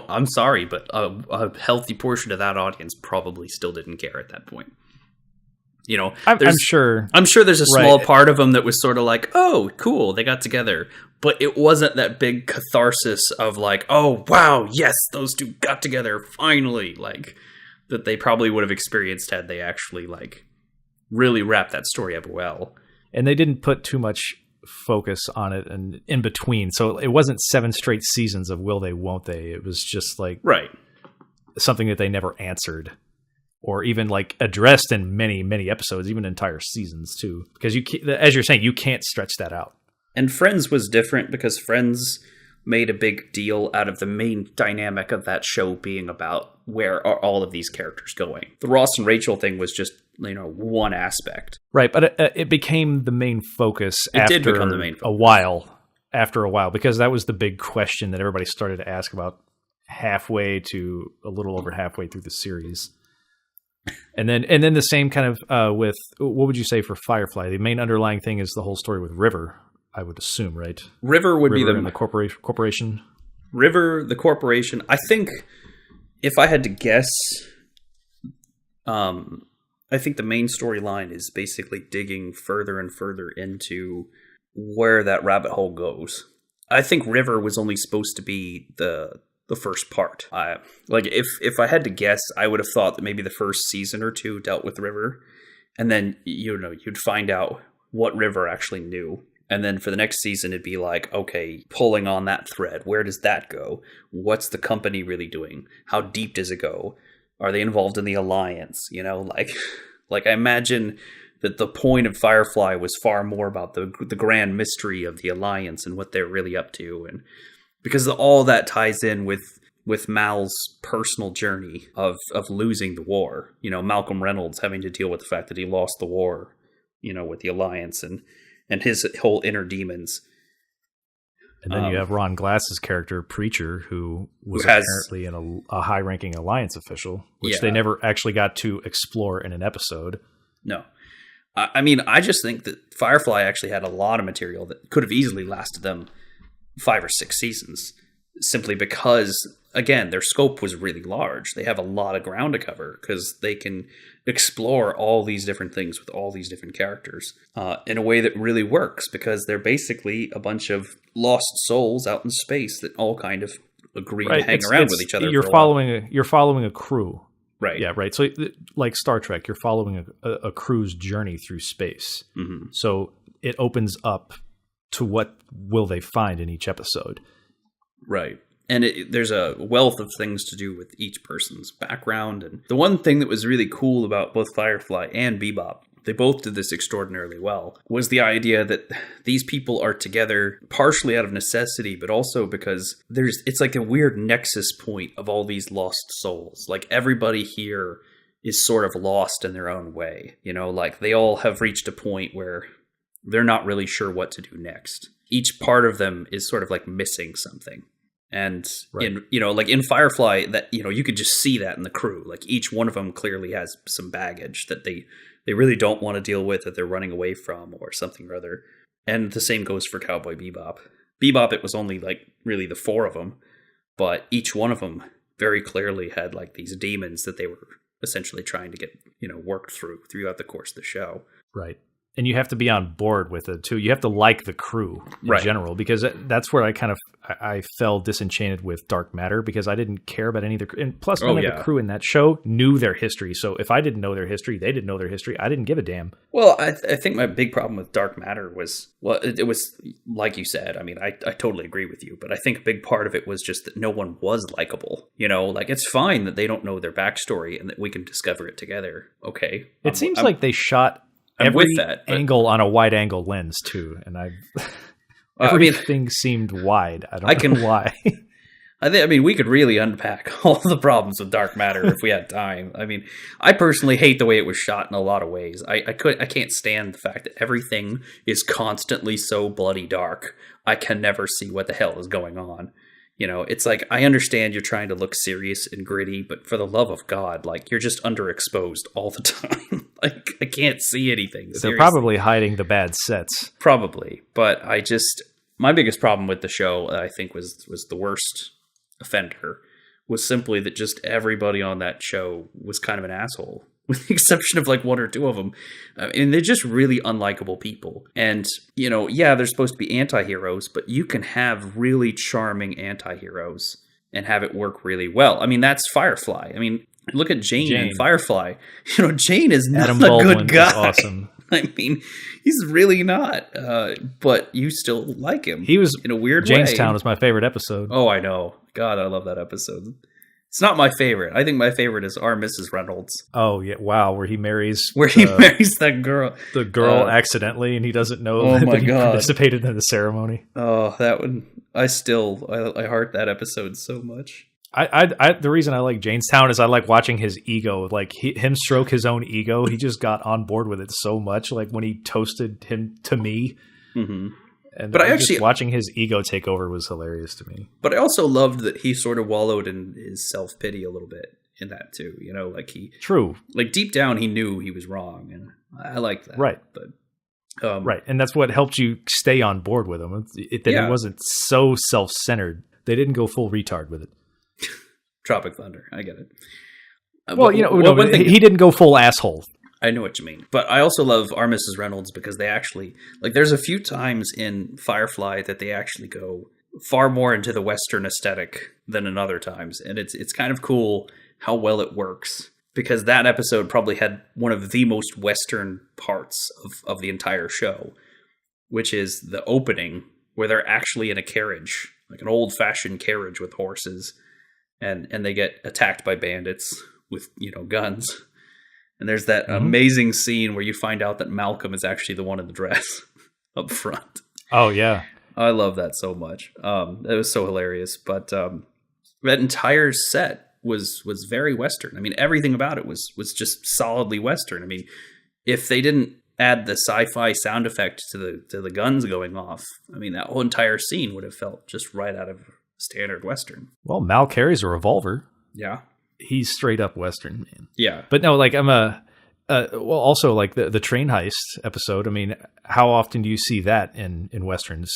I'm sorry, but a healthy portion of that audience probably still didn't care at that point. I'm sure there's a small part of them that was sort of like, oh, cool, they got together. But it wasn't that big catharsis of like, oh, wow, yes, those two got together finally. Like, that they probably would have experienced had they actually like really wrapped that story up well. And they didn't put too much focus on it and in between. So it wasn't 7 straight seasons of will they, won't they. It was just like something that they never answered. Or even like addressed in many, many episodes, even entire seasons too. Because as you're saying, you can't stretch that out. And Friends was different because Friends made a big deal out of the main dynamic of that show being about where are all of these characters going. The Ross and Rachel thing was just, one aspect. Right, but it became the main focus after a while, because that was the big question that everybody started to ask about halfway to a little over halfway through the series. And then the same kind of with, what would you say for Firefly? The main underlying thing is the whole story with River, I would assume, right? River would be the corporation. River, the corporation. I think if I had to guess, I think the main storyline is basically digging further and further into where that rabbit hole goes. I think River was only supposed to be the first part. Like, if I had to guess, I would have thought that maybe the first season or 2 dealt with River, and then you'd find out what River actually knew, and then for the next season it'd be like, okay, pulling on that thread, where does that go? What's the company really doing? How deep does it go? Are they involved in the alliance? Like I imagine that the point of Firefly was far more about the grand mystery of the alliance and what they're really up to, and because all that ties in with Mal's personal journey of losing the war. Malcolm Reynolds having to deal with the fact that he lost the war, with the Alliance and his whole inner demons. And then you have Ron Glass's character, Preacher, who was apparently a high-ranking Alliance official, which they never actually got to explore in an episode. No. I mean, I just think that Firefly actually had a lot of material that could have easily lasted them 5 or 6 seasons, simply because, again, their scope was really large. They have a lot of ground to cover because they can explore all these different things with all these different characters in a way that really works, because they're basically a bunch of lost souls out in space that all kind of agree to hang around with each other. You're following a crew. Right. Yeah, right. So like Star Trek, you're following a crew's journey through space. Mm-hmm. So it opens up to what will they find in each episode. Right. And there's a wealth of things to do with each person's background. And the one thing that was really cool about both Firefly and Bebop they both did this extraordinarily well, was the idea that these people are together partially out of necessity, but also because it's like a weird nexus point of all these lost souls. Like everybody here is sort of lost in their own way. You know, like they all have reached a point where they're not really sure what to do next. Each part of them is sort of like missing something. And in Firefly, that, you know, you could just see that in the crew. Like each one of them clearly has some baggage that they really don't want to deal with, that they're running away from or something or other. And the same goes for Cowboy Bebop. Bebop, it was only like really the 4 of them, but each one of them very clearly had like these demons that they were essentially trying to get, you know, worked throughout the course of the show. Right. And you have to be on board with it too. You have to like the crew in general, because that's where I fell disenchanted with Dark Matter, because I didn't care about any of the, and plus none of the crew in that show knew their history. So if I didn't know their history, they didn't know their history. I didn't give a damn. Well, I think my big problem with Dark Matter was, well, it was like you said. I mean, I totally agree with you, but I think a big part of it was just that no one was likable. You know, like it's fine that they don't know their backstory and that we can discover it together. Okay. It seems like they shot every angle on a wide angle lens too, and everything seemed wide. I don't know why. I mean, we could really unpack all the problems with Dark Matter if we had time. I mean, I personally hate the way it was shot in a lot of ways. I can't stand the fact that everything is constantly so bloody dark. I can never see what the hell is going on. You know, it's like, I understand you're trying to look serious and gritty, but for the love of God, like, you're just underexposed all the time. Like, I can't see anything. They're probably hiding the bad sets. Probably. But my biggest problem with the show, I think, was the worst offender, was simply that just everybody on that show was kind of an asshole, with the exception of like 1 or 2 of them. And they're just really unlikable people. And, you know, yeah, they're supposed to be anti-heroes, but you can have really charming anti-heroes and have it work really well. I mean, that's Firefly. I mean, look at Jane in Firefly. You know, Jane is not Adam a Baldwin good guy. Is awesome. I mean, he's really not. But you still like him. He was, in a weird way. Jamestown is my favorite episode. Oh, I know. God, I love that episode. It's not my favorite. I think my favorite is Our Mrs. Reynolds. Oh, yeah. Wow. Where he marries that girl. The girl accidentally, and he doesn't know that he participated in the ceremony. Oh, that one. I heart that episode so much. The reason I like Jamestown is I like watching his ego, like him stroke his own ego. He just got on board with it so much. Like when he toasted him to me. Mm-hmm. But just watching his ego take over was hilarious to me. But I also loved that he sort of wallowed in his self-pity a little bit in that too. You know, like like deep down he knew he was wrong, and I like that. Right. But right, and that's what helped you stay on board with him. It wasn't so self-centered. They didn't go full retard with it. Tropic Thunder, I get it. Well, he didn't go full asshole. I know what you mean. But I also love Our Mrs. Reynolds because they actually, like, there's a few times in Firefly that they actually go far more into the Western aesthetic than in other times. And it's kind of cool how well it works, because that episode probably had one of the most Western parts of the entire show, which is the opening where they're actually in a carriage, like an old-fashioned carriage with horses, and they get attacked by bandits with, you know, guns. And there's that amazing scene where you find out that Malcolm is actually the one in the dress up front. Oh, yeah. I love that so much. It was so hilarious. But that entire set was very Western. I mean, everything about it was just solidly Western. I mean, if they didn't add the sci-fi sound effect to the guns going off, I mean, that whole entire scene would have felt just right out of standard Western. Well, Mal carries a revolver. Yeah. He's straight up Western, man. Yeah. But no, like also like the train heist episode. I mean, how often do you see that in Westerns?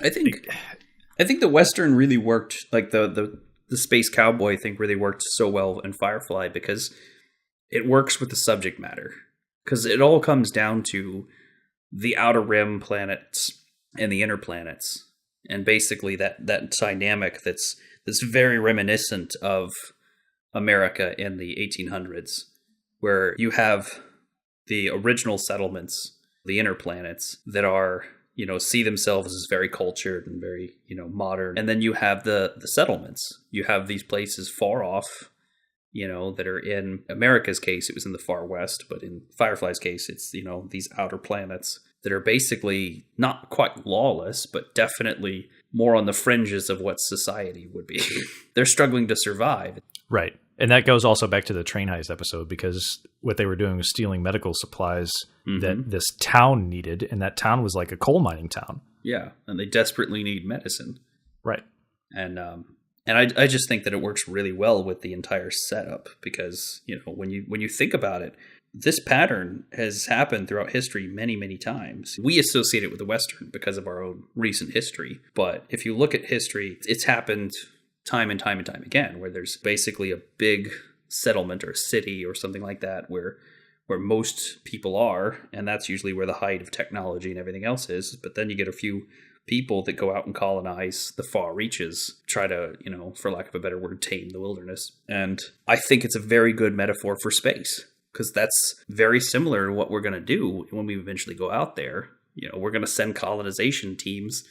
I think the Western really worked, like the space cowboy thing really worked so well in Firefly because it works with the subject matter. Because it all comes down to the outer rim planets and the inner planets. And basically that dynamic that's very reminiscent of America in the 1800s, where you have the original settlements, the inner planets, that are, you know, see themselves as very cultured and very, you know, modern. And then you have the settlements. You have these places far off that are in America's case, it was in the far west, but in Firefly's case, it's, these outer planets that are basically not quite lawless, but definitely more on the fringes of what society would be. They're struggling to survive. Right. And that goes also back to the train heist episode, because what they were doing was stealing medical supplies that this town needed, and that town was like a coal mining town. Yeah, and they desperately need medicine. Right. And I just think that it works really well with the entire setup, because when you think about it, this pattern has happened throughout history many, many times. We associate it with the Western because of our own recent history, but if you look at history, it's happened time and time and time again, where there's basically a big settlement or city or something like that where most people are, and that's usually where the height of technology and everything else is. But then you get a few people that go out and colonize the far reaches, try to, for lack of a better word, tame the wilderness. And I think it's a very good metaphor for space, because that's very similar to what we're going to do when we eventually go out there. We're going to send colonization teams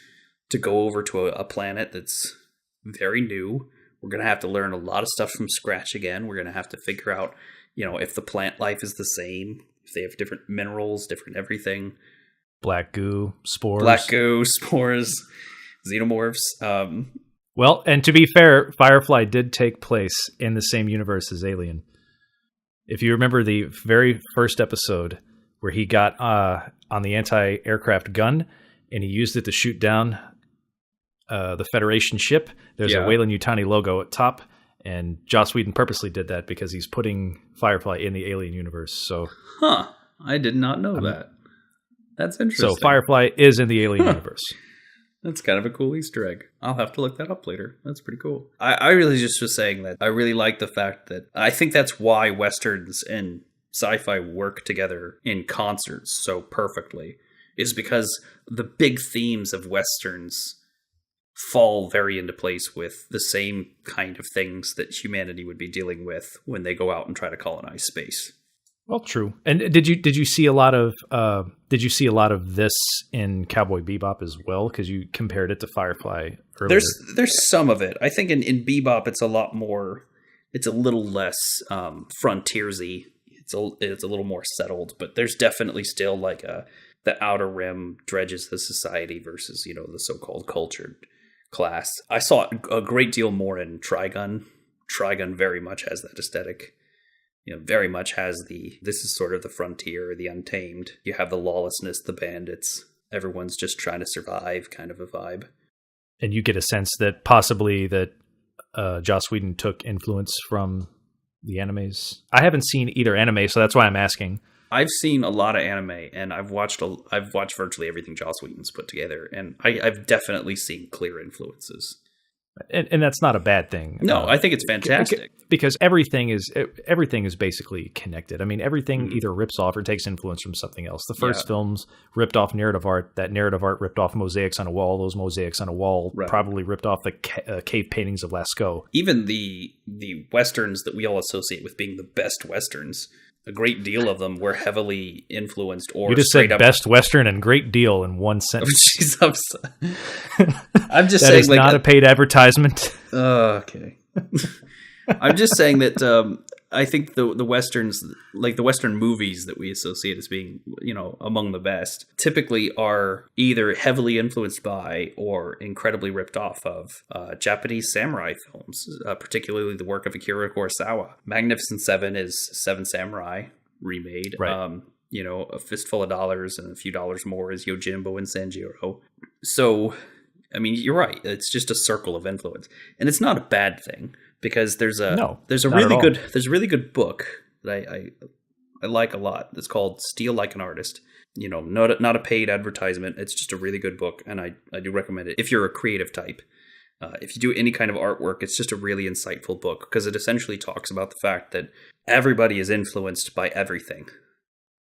to go over to a planet that's very new. We're going to have to learn a lot of stuff from scratch again. We're going to have to figure out, if the plant life is the same, if they have different minerals, different everything. Black goo, spores, xenomorphs. Well, and to be fair, Firefly did take place in the same universe as Alien. If you remember the very first episode where he got on the anti-aircraft gun and he used it to shoot down the Federation ship, there's a Weyland-Yutani logo at top, and Joss Whedon purposely did that because he's putting Firefly in the Alien universe. So, I did not know that. That's interesting. So Firefly is in the Alien universe. That's kind of a cool Easter egg. I'll have to look that up later. That's pretty cool. I really just was saying that I really like the fact that I think that's why Westerns and sci-fi work together in concert so perfectly, is because the big themes of Westerns fall very into place with the same kind of things that humanity would be dealing with when they go out and try to colonize space. Well, true. And did you see a lot of this in Cowboy Bebop as well? Because you compared it to Firefly earlier. There's some of it. I think in Bebop it's a lot more. It's a little less frontiersy. It's a little more settled, but there's definitely still like the outer rim dredges of society versus the so-called cultured class. I saw a great deal more in Trigun. Trigun very much has that aesthetic. Very much has this is sort of the frontier, the untamed. You have the lawlessness, the bandits. Everyone's just trying to survive kind of a vibe. And you get a sense that possibly that Joss Whedon took influence from the animes. I haven't seen either anime, so that's why I'm asking. I've seen a lot of anime, and I've watched virtually everything Joss Whedon's put together, and I've definitely seen clear influences. And that's not a bad thing. No, I think it's fantastic. Because everything is basically connected. I mean, everything either rips off or takes influence from something else. The first films ripped off narrative art. That narrative art ripped off mosaics on a wall. Those mosaics on a wall probably ripped off the cave paintings of Lascaux. Even the Westerns that we all associate with being the best Westerns, a great deal of them were heavily influenced or you just said best Western and great deal in one sentence. I'm just that saying is not a paid advertisement. Okay. I'm just saying that I think the Westerns, like the Western movies that we associate as being, among the best, typically are either heavily influenced by or incredibly ripped off of Japanese samurai films, particularly the work of Akira Kurosawa. Magnificent Seven is Seven Samurai remade. Right. A Fistful of Dollars and a Few Dollars More is Yojimbo and Sanjiro. So, I mean, you're right. It's just a circle of influence, and it's not a bad thing. Because there's a really good book that I like a lot. That's called Steal Like an Artist. Not a paid advertisement. It's just a really good book, and I do recommend it if you're a creative type. If you do any kind of artwork, it's just a really insightful book because it essentially talks about the fact that everybody is influenced by everything,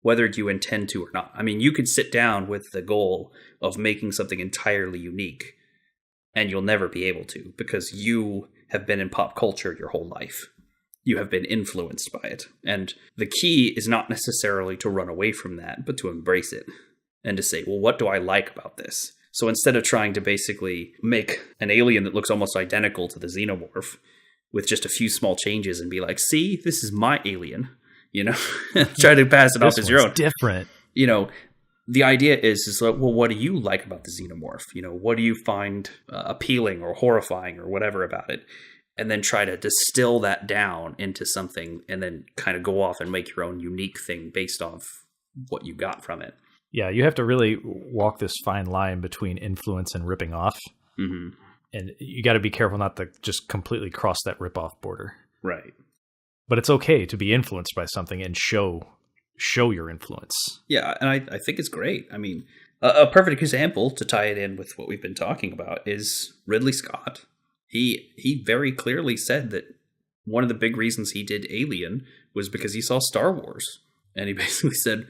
whether you intend to or not. I mean, you could sit down with the goal of making something entirely unique, and you'll never be able to because you have been in pop culture your whole life. You have been influenced by it. And the key is not necessarily to run away from that, but to embrace it and to say, well, what do I like about this? So instead of trying to basically make an alien that looks almost identical to the xenomorph, with just a few small changes and be like, see, this is my alien, try to pass it off as your own. Different. The idea is like, well, what do you like about the xenomorph? What do you find appealing or horrifying or whatever about it? And then try to distill that down into something and then kind of go off and make your own unique thing based off what you got from it. Yeah, you have to really walk this fine line between influence and ripping off. Mm-hmm. And you got to be careful not to just completely cross that rip-off border. Right. But it's okay to be influenced by something and show your influence. Yeah, and I think it's great. I mean, a perfect example to tie it in with what we've been talking about is Ridley Scott. He very clearly said that one of the big reasons he did Alien was because he saw Star Wars. And he basically said,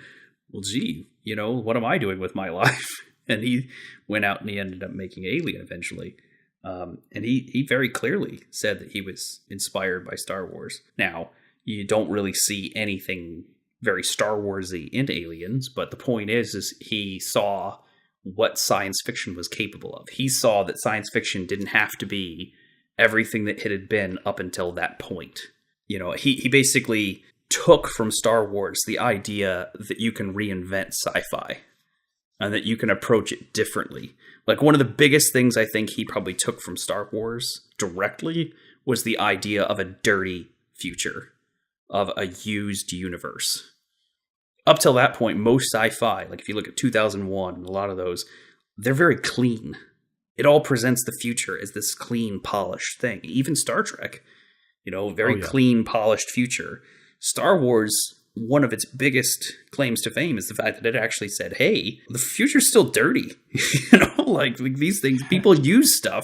well, gee, what am I doing with my life? And he went out and he ended up making Alien eventually. And he very clearly said that he was inspired by Star Wars. Now, you don't really see anything very Star Wars-y in Aliens, but the point is he saw what science fiction was capable of. He saw that science fiction didn't have to be everything that it had been up until that point. He basically took from Star Wars the idea that you can reinvent sci-fi and that you can approach it differently. Like, one of the biggest things I think he probably took from Star Wars directly was the idea of a dirty future, of a used universe. Up till that point, most sci-fi, like if you look at 2001 and a lot of those, they're very clean. It all presents the future as this clean, polished thing. Even Star Trek, very clean, polished future. Star Wars, one of its biggest claims to fame is the fact that it actually said, hey, the future's still dirty. Like these things, people use stuff.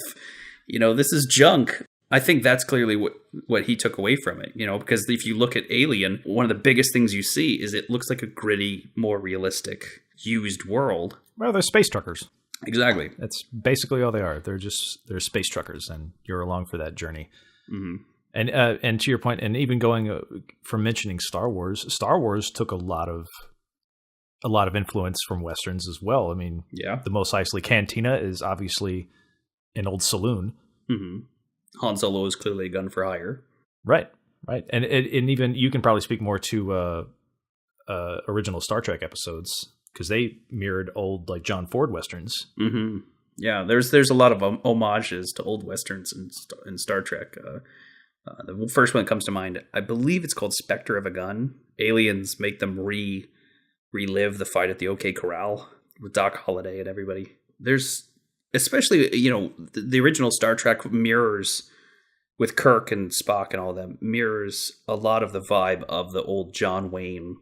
This is junk. I think that's clearly what he took away from it, because if you look at Alien, one of the biggest things you see is it looks like a gritty, more realistic, used world. Well, they're space truckers. Exactly. That's basically all they are. They're space truckers, and you're along for that journey. Mm-hmm. And to your point, and even going from mentioning Star Wars took a lot of influence from Westerns as well. I mean, yeah, the Mos Eisley Cantina is obviously an old saloon. Mm-hmm. Han Solo is clearly a gun for hire. Right. And even you can probably speak more to original Star Trek episodes because they mirrored old like John Ford Westerns. Mm-hmm. Yeah, there's a lot of homages to old Westerns in Star Trek. The first one that comes to mind, I believe it's called Spectre of a Gun. Aliens make them relive the fight at the OK Corral with Doc Holliday and everybody. There's especially, the original Star Trek mirrors, with Kirk and Spock and all of them, mirrors a lot of the vibe of the old John Wayne,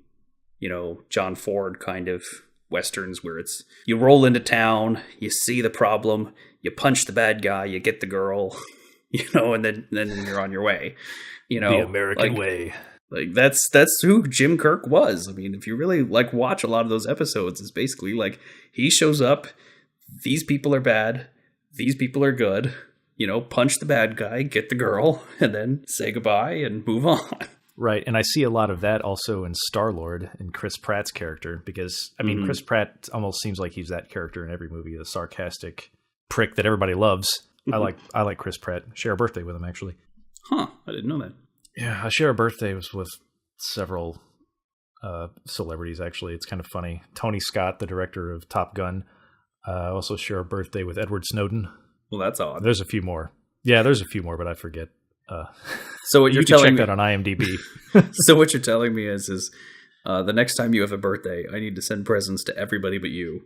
John Ford kind of Westerns, where it's you roll into town, you see the problem, you punch the bad guy, you get the girl, and then you're on your way. The American way. Like that's who Jim Kirk was. I mean, if you really watch a lot of those episodes, it's basically like he shows up, these people are bad, these people are good, punch the bad guy, get the girl, and then say goodbye and move on. Right. And I see a lot of that also in Star-Lord and Chris Pratt's character, because I mean, Chris Pratt almost seems like he's that character in every movie, the sarcastic prick that everybody loves. I like Chris Pratt. Share a birthday with him, actually. Huh. I didn't know that. Yeah. I share a birthday with several celebrities, actually. It's kind of funny. Tony Scott, the director of Top Gun. I also share a birthday with Edward Snowden. Well, that's odd. There's a few more. Yeah, there's a few more, but I forget. So what you can check that on IMDb. So what you're telling me is the next time you have a birthday, I need to send presents to everybody but you.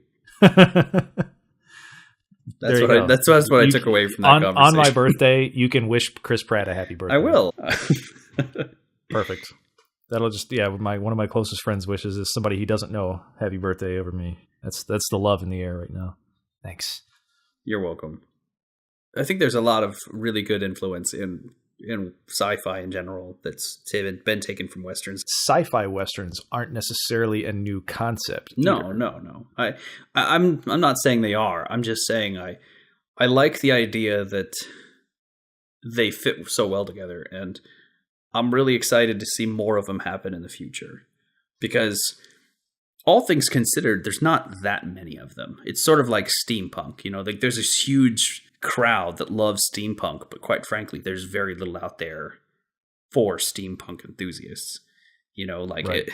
That's what I took away from that conversation. On my birthday, you can wish Chris Pratt a happy birthday. I will. Perfect. That'll just one of my closest friends' wishes is somebody he doesn't know happy birthday over me. That's the love in the air right now. Thanks. You're welcome. I think there's a lot of really good influence in sci-fi in general that's been taken from Westerns. Sci-fi Westerns aren't necessarily a new concept either. No. I'm not saying they are. I'm just saying I like the idea that they fit so well together, and I'm really excited to see more of them happen in the future. Because all things considered, there's not that many of them. It's sort of like steampunk, there's this huge crowd that loves steampunk, but quite frankly, there's very little out there for steampunk enthusiasts. Right.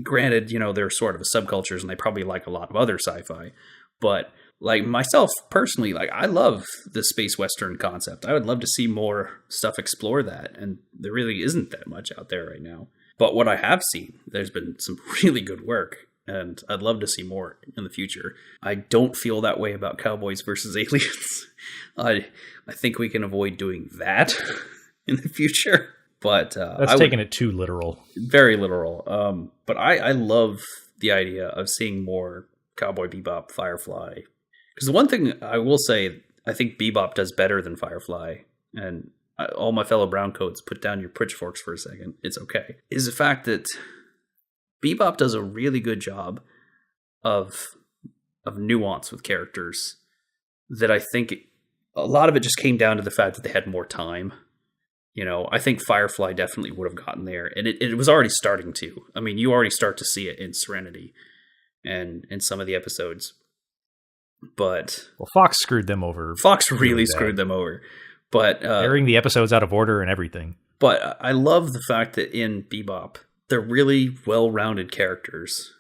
Granted, they're sort of a subcultures and they probably like a lot of other sci-fi, but like myself personally, like I love the space western concept. I would love to see more stuff explore that, and there really isn't that much out there right now. But what I have seen, there's been some really good work, and I'd love to see more in the future. I don't feel that way about Cowboys versus Aliens. I think we can avoid doing that in the future. But that's taking it too literal. Very literal. But I love the idea of seeing more Cowboy Bebop, Firefly. Because the one thing I will say, I think Bebop does better than Firefly, and all my fellow browncoats, put down your pitchforks for a second, it's okay, is the fact that Bebop does a really good job of nuance with characters that I think a lot of it just came down to the fact that they had more time. I think Firefly definitely would have gotten there, and it was already starting to. I mean, you already start to see it in Serenity and in some of the episodes. But Fox screwed them over. Fox really screwed them over. But airing the episodes out of order and everything. But I love the fact that in Bebop, they're really well-rounded characters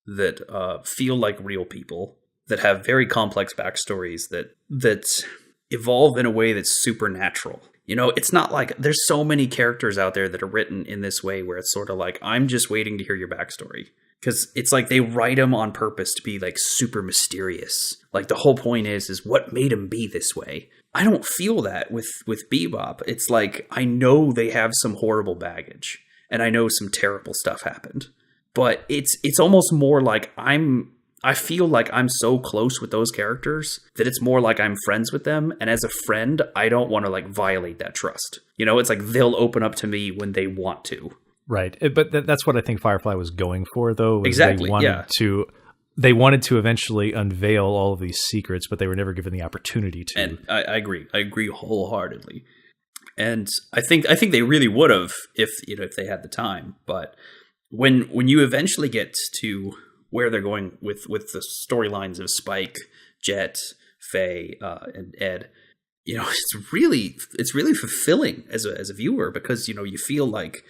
that feel like real people, that have very complex backstories, that evolve in a way that's supernatural. It's not like there's so many characters out there that are written in this way where it's sort of like, I'm just waiting to hear your backstory. Because it's like they write them on purpose to be like super mysterious. Like the whole point is what made him be this way. I don't feel that with Bebop. It's like, I know they have some horrible baggage and I know some terrible stuff happened, but it's almost more like I feel like I'm so close with those characters that it's more like I'm friends with them. And as a friend, I don't want to like violate that trust. It's like they'll open up to me when they want to. Right. But that's what I think Firefly was going for, though. Exactly. They wanted to eventually unveil all of these secrets, but they were never given the opportunity to. And I agree. I agree wholeheartedly. And I think they really would have if they had the time. But when you eventually get to where they're going with the storylines of Spike, Jet, Faye, and Ed, it's really fulfilling as a viewer, because you feel like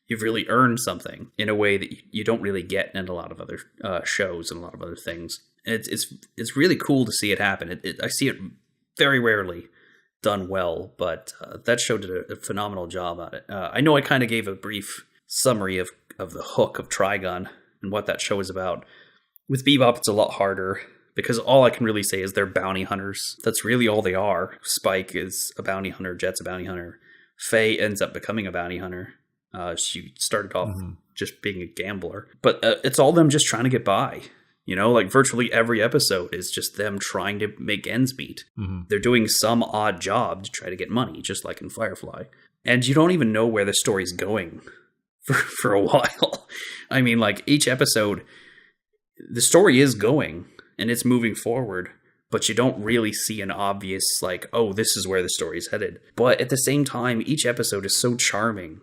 you've really earned something in a way that you don't really get in a lot of other shows and a lot of other things. And it's really cool to see it happen. I see it very rarely done well, but that show did a phenomenal job at it. I know I kind of gave a brief summary of the hook of Trigun and what that show is about. With Bebop, it's a lot harder, because all I can really say is they're bounty hunters. That's really all they are. Spike is a bounty hunter. Jet's a bounty hunter. Faye ends up becoming a bounty hunter. She started off just being a gambler. But it's all them just trying to get by. Like virtually every episode is just them trying to make ends meet. Mm-hmm. They're doing some odd job to try to get money, just like in Firefly. And you don't even know where the story's going for a while. I mean, like each episode, the story is going and it's moving forward, but you don't really see an obvious like, oh, this is where the story's headed. But at the same time, each episode is so charming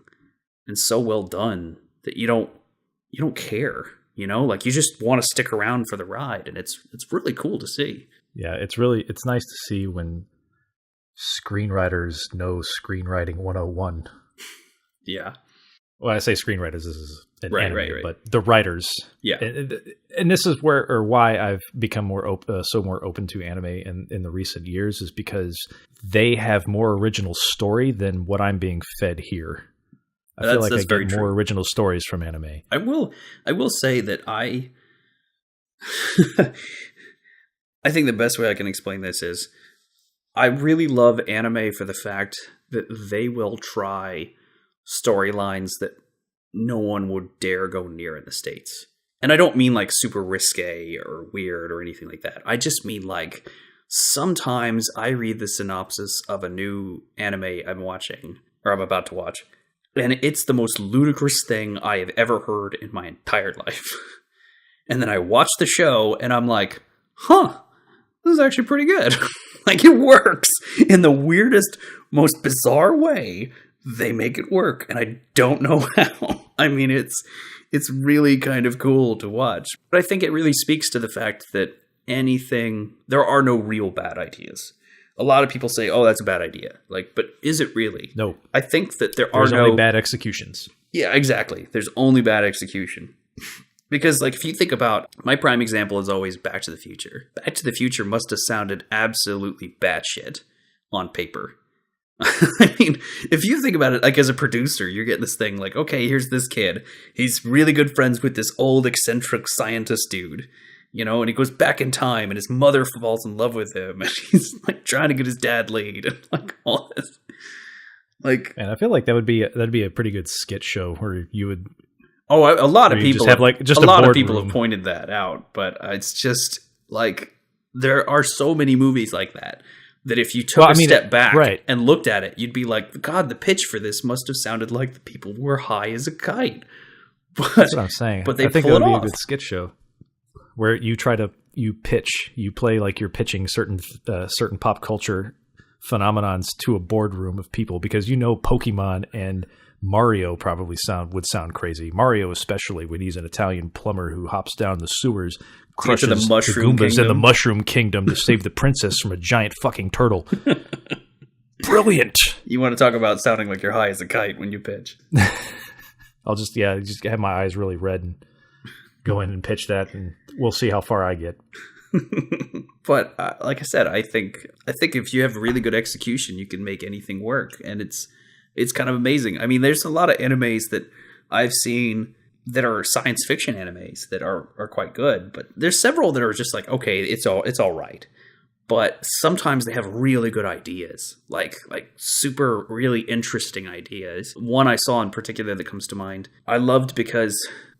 and so well done that you don't care, like you just want to stick around for the ride, and it's really cool to see. Yeah, it's nice to see when screenwriters know screenwriting 101. Yeah. Well, I say screenwriters, this is an anime, right. But the writers. Yeah. And this is why I've become more open to anime in the recent years, is because they have more original story than what I'm being fed here. I feel like I get more original stories from anime. I will say that I think the best way I can explain this is I really love anime for the fact that they will try storylines that no one would dare go near in the States. And I don't mean like super risque or weird or anything like that. I just mean like sometimes I read the synopsis of a new anime I'm watching or I'm about to watch, and it's the most ludicrous thing I have ever heard in my entire life. And then I watch the show and I'm like, this is actually pretty good. Like it works in the weirdest, most bizarre way. They make it work, and I don't know how. I mean, it's really kind of cool to watch. But I think it really speaks to the fact that there are no real bad ideas. A lot of people say, "Oh, that's a bad idea." Like, but is it really? No. I think that There's only bad executions. Yeah, exactly. There's only bad execution. Because, like, if you think about, my prime example is always Back to the Future. Back to the Future must have sounded absolutely batshit on paper. I mean, if you think about it, like, as a producer, you're getting this thing like, okay, here's this kid. He's really good friends with this old eccentric scientist dude, you know, and he goes back in time and his mother falls in love with him and he's like trying to get his dad laid and like all this. Like, and I feel like that'd be a pretty good skit show where you would. Oh, a lot of people have like just a lot of people have pointed that out, but it's just like there are so many movies like that if you took a step back and looked at it, you'd be like, God, the pitch for this must have sounded like the people were high as a kite. But, that's what I'm saying. But I think that would be a good skit show where you play like you're pitching certain pop culture phenomenons to a boardroom of people, because Pokemon and Mario probably would sound crazy. Mario, especially when he's an Italian plumber who hops down the sewers, crushes the Goombas in the Mushroom Kingdom to save the princess from a giant fucking turtle. Brilliant. You want to talk about sounding like you're high as a kite when you pitch? I'll just have my eyes really red and go in and pitch that, and we'll see how far I get. But like I said, I think if you have really good execution, you can make anything work, and it's kind of amazing. I mean, there's a lot of animes that I've seen that are science fiction animes that are quite good, but there's several that are just like, okay, it's all right. But sometimes they have really good ideas, like super really interesting ideas. One I saw in particular that comes to mind, I loved because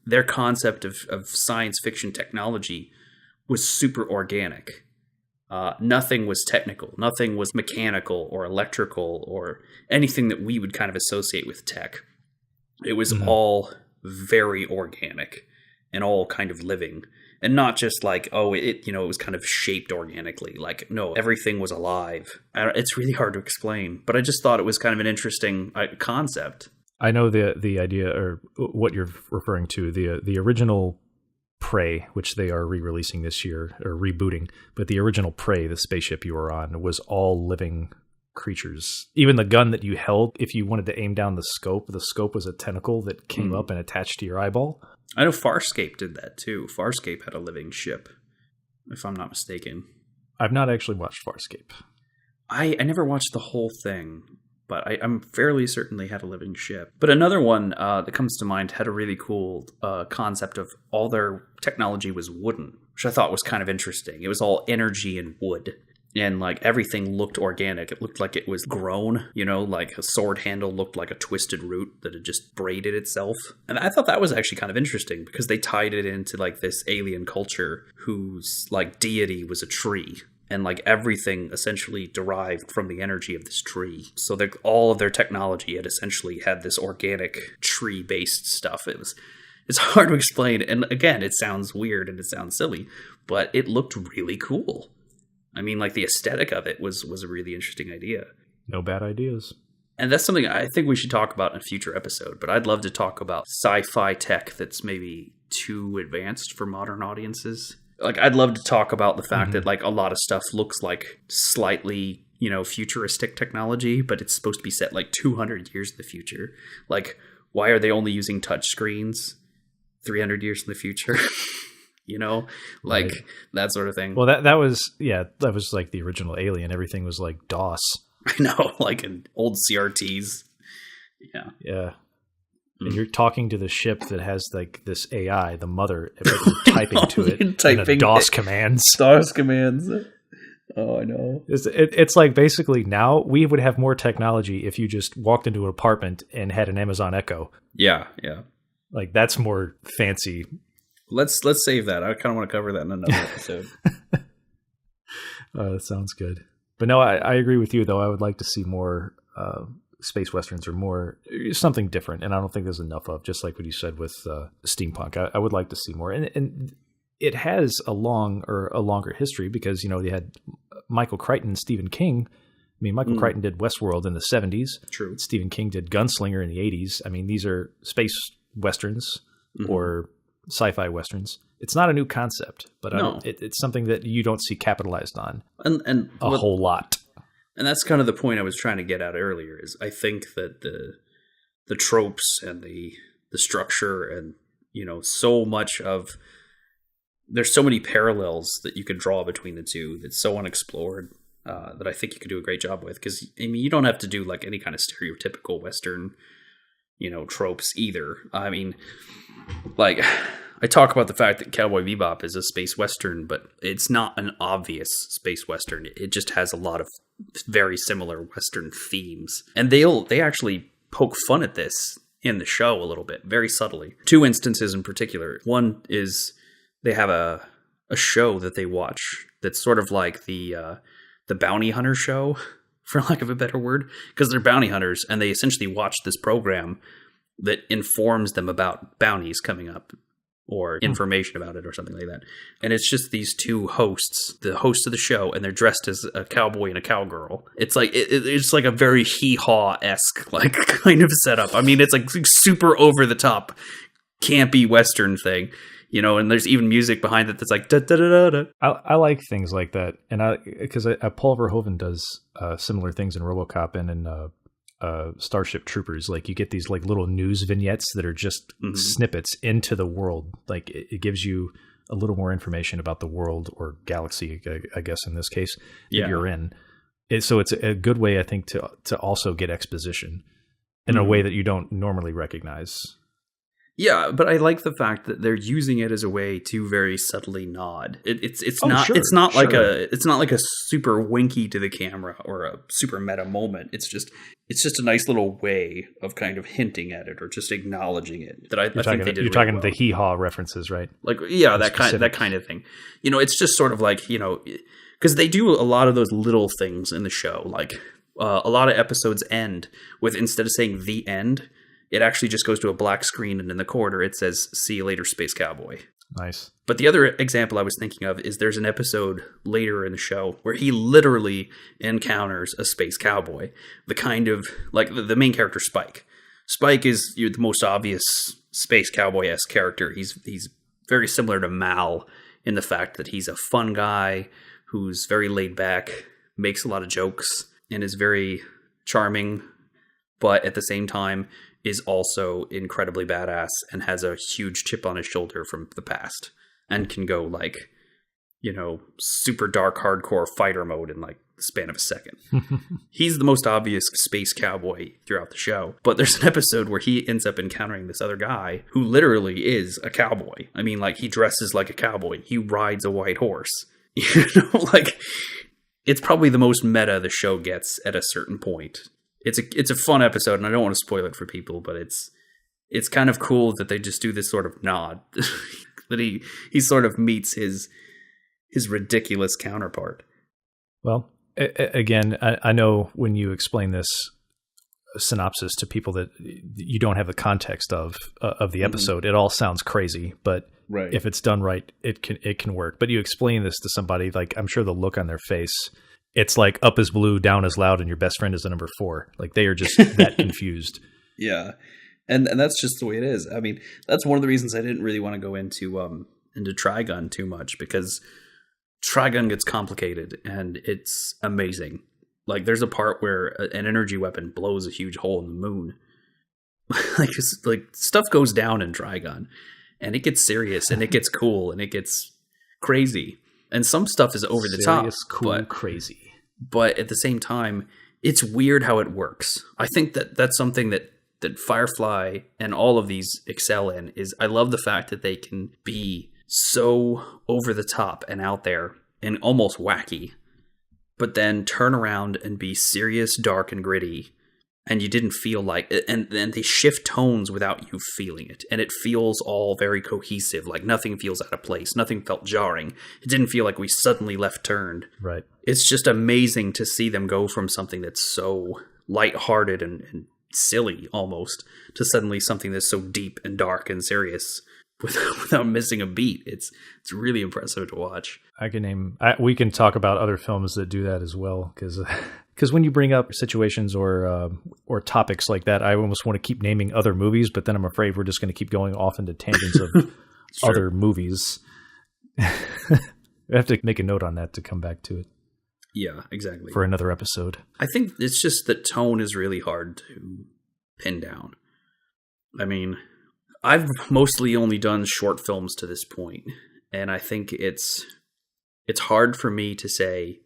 their concept of science fiction technology was super organic. Nothing was technical. Nothing was mechanical or electrical or anything that we would kind of associate with tech. It was all very organic and all kind of living, and not just like, it was kind of shaped organically. Like, no, everything was alive. It's really hard to explain, but I just thought it was kind of an interesting concept. I know the idea, or what you're referring to, the original Prey, which they are re-releasing this year or rebooting, but the original Prey, the spaceship you were on, was all living creatures. Even the gun that you held, if you wanted to aim down the scope was a tentacle that came up and attached to your eyeball. I know Farscape did that too. Farscape had a living ship, if I'm not mistaken. I've not actually watched Farscape. I never watched the whole thing, but I'm fairly certain they had a living ship. But another one that comes to mind had a really cool concept of all their technology was wooden, which I thought was kind of interesting. It was all energy and wood, and like everything looked organic. It looked like it was grown, like a sword handle looked like a twisted root that had just braided itself. And I thought that was actually kind of interesting because they tied it into like this alien culture whose like deity was a tree. And like everything essentially derived from the energy of this tree. So all of their technology had essentially had this organic tree-based stuff. It's hard to explain. And again, it sounds weird and it sounds silly, but it looked really cool. I mean, like the aesthetic of it was a really interesting idea. No bad ideas. And that's something I think we should talk about in a future episode. But I'd love to talk about sci-fi tech that's maybe too advanced for modern audiences. Like, I'd love to talk about the fact that, like, a lot of stuff looks like slightly, futuristic technology, but it's supposed to be set, like, 200 years in the future. Like, why are they only using touch screens 300 years in the future? Like, right. That sort of thing. Well, that was like the original Alien. Everything was, like, DOS. I know, like in old CRTs. Yeah. Yeah. And you're talking to the ship that has like this AI, the mother, but you're typing to it in DOS commands. DOS commands. Oh, I know. It's like basically now we would have more technology if you just walked into an apartment and had an Amazon Echo. Yeah. Like that's more fancy. Let's save that. I kind of want to cover that in another episode. That sounds good. But no, I agree with you though. I would like to see more space westerns, or more something different, and I don't think there's enough of, just like what you said with steampunk. I would like to see more, and it has a longer history because they had Michael Crichton and Stephen King. I mean, Michael Crichton did Westworld in the 70s. True. Stephen King did Gunslinger in the 80s. I mean, these are space westerns or sci-fi westerns. It's not a new concept, but no. It's something that you don't see capitalized on and a whole lot. And that's kind of the point I was trying to get at earlier, is I think that the tropes and the structure and, so much of, there's so many parallels that you could draw between the two that's so unexplored, that I think you could do a great job with. Because, you don't have to do like any kind of stereotypical Western, tropes either. I mean, like, I talk about the fact that Cowboy Bebop is a space Western, but it's not an obvious space Western. It just has a lot of very similar Western themes. And they actually poke fun at this in the show a little bit, very subtly. Two instances in particular. One is they have a show that they watch that's sort of like the bounty hunter show, for lack of a better word, because they're bounty hunters and they essentially watch this program that informs them about bounties coming up or information about it or something like that. And it's just these two hosts, the hosts of the show, and they're dressed as a cowboy and a cowgirl. It's like it's like a very hee-haw-esque like kind of setup. I mean, it's like super over the top, campy Western thing. And there's even music behind it that's like da da da da. I like things like that, and because Paul Verhoeven does similar things in RoboCop and in Starship Troopers. Like you get these like little news vignettes that are just snippets into the world. Like it gives you a little more information about the world or galaxy, I guess in this case, that you're in. So it's a good way, I think, to also get exposition in a way that you don't normally recognize. Yeah, but I like the fact that they're using it as a way to very subtly nod. It's not like a super winky to the camera or a super meta moment. It's just a nice little way of kind of hinting at it or just acknowledging it. That I think they did. You're talking the hee-haw references, right? Like that kind of thing. It's just sort of like because they do a lot of those little things in the show. Like a lot of episodes end with, instead of saying the end, it actually just goes to a black screen, and in the corner it says, "See you later, Space Cowboy." Nice. But the other example I was thinking of is there's an episode later in the show where he literally encounters a space cowboy. The kind of, like, the main character, Spike. Spike is the most obvious space cowboy-esque character. He's very similar to Mal in the fact that he's a fun guy who's very laid back, makes a lot of jokes, and is very charming, but at the same time is also incredibly badass and has a huge chip on his shoulder from the past and can go like, super dark, hardcore fighter mode in like the span of a second. He's the most obvious space cowboy throughout the show. But there's an episode where he ends up encountering this other guy who literally is a cowboy. I mean, like, he dresses like a cowboy. He rides a white horse. Like, it's probably the most meta the show gets at a certain point. It's a fun episode, and I don't want to spoil it for people, but it's kind of cool that they just do this sort of nod that he sort of meets his ridiculous counterpart. Well, again, I know when you explain this synopsis to people that you don't have the context of the episode, it all sounds crazy, but if it's done right, it can work. But you explain this to somebody, like, I'm sure the look on their face. It's like up is blue, down is loud, and your best friend is the number 4. Like, they are just that confused. Yeah. And that's just the way it is. I mean, that's one of the reasons I didn't really want to go into Trigun too much, because Trigun gets complicated and it's amazing. Like, there's a part where an energy weapon blows a huge hole in the moon. like stuff goes down in Trigun, and it gets serious, and it gets cool, and it gets crazy. And some stuff is over the top. Cool, crazy. But at the same time, it's weird how it works. I think that's something that Firefly and all of these excel in, is I love the fact that they can be so over the top and out there and almost wacky, but then turn around and be serious, dark, and gritty. And you didn't feel like it, and then they shift tones without you feeling it. And it feels all very cohesive, like nothing feels out of place. Nothing felt jarring. It didn't feel like we suddenly left turned. Right. It's just amazing to see them go from something that's so lighthearted and silly almost to suddenly something that's so deep and dark and serious without missing a beat. It's really impressive to watch. We can talk about other films that do that as well, because when you bring up situations or topics like that, I almost want to keep naming other movies, but then I'm afraid we're just going to keep going off into tangents of other movies. I have to make a note on that to come back to it. Yeah, exactly. For another episode. I think it's just that tone is really hard to pin down. I mean, I've mostly only done short films to this point, and I think it's hard for me to say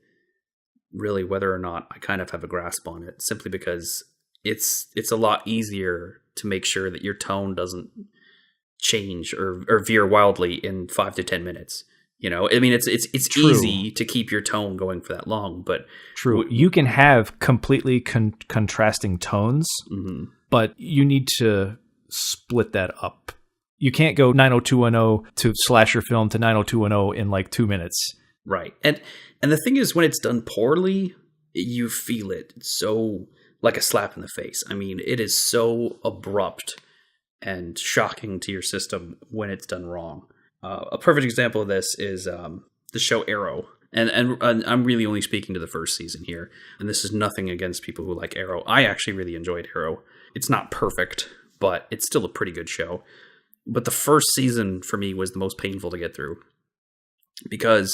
really whether or not I kind of have a grasp on it, simply because it's a lot easier to make sure that your tone doesn't change or veer wildly in 5 to 10 minutes. You know, I mean, it's easy to keep your tone going for that long, but true, you can have completely contrasting tones, but you need to split that up. You can't go 90210 to slasher film to 90210 in like 2 minutes. Right. And the thing is, when it's done poorly, you feel it. It's so like a slap in the face. I mean, it is so abrupt and shocking to your system when it's done wrong. A perfect example of this is the show Arrow. And I'm really only speaking to the first season here. And this is nothing against people who like Arrow. I actually really enjoyed Arrow. It's not perfect, but it's still a pretty good show. But the first season for me was the most painful to get through, because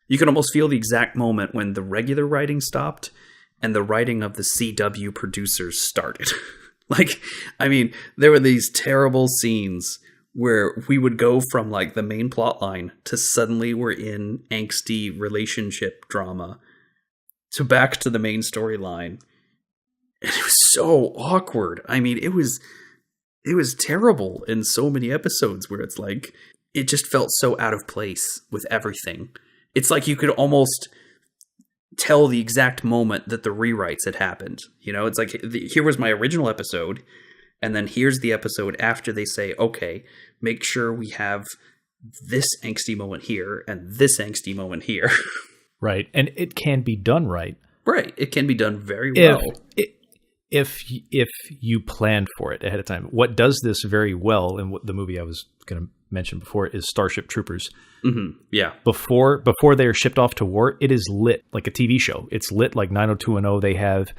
you can almost feel the exact moment when the regular writing stopped and the writing of the CW producers started. Like, I mean, there were these terrible scenes where we would go from like the main plot line to suddenly we're in angsty relationship drama to back to the main storyline. And it was so awkward. I mean, it was terrible in so many episodes where it's like, it just felt so out of place with everything. It's like you could almost tell the exact moment that the rewrites had happened. You know, it's like, here was my original episode, and then here's the episode after they say, okay, make sure we have this angsty moment here and this angsty moment here. Right. And it can be done right. Right. It can be done very well. If you planned for it ahead of time. What does this very well, and what the movie I was going to mention before, is Starship Troopers. Mm-hmm. Yeah. Before they are shipped off to war, it is lit like a TV show. It's lit like 90210.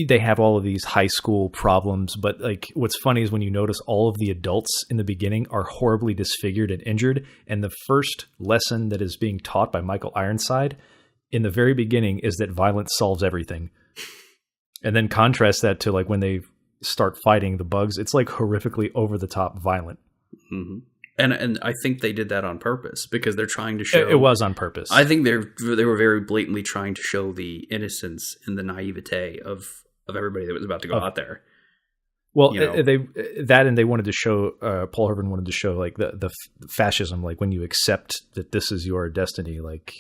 They have all of these high school problems, but like what's funny is when you notice all of the adults in the beginning are horribly disfigured and injured, and the first lesson that is being taught by Michael Ironside in the very beginning is that violence solves everything. And then contrast that to like when they start fighting the bugs, it's like horrifically over the top violent. Mm-hmm. And I think they did that on purpose, because they're trying to show... It was on purpose. I think they were very blatantly trying to show the innocence and the naivete of everybody that was about to go out there. Well, you know? They wanted to show, Paul Herman wanted to show like the fascism, like when you accept that this is your destiny, like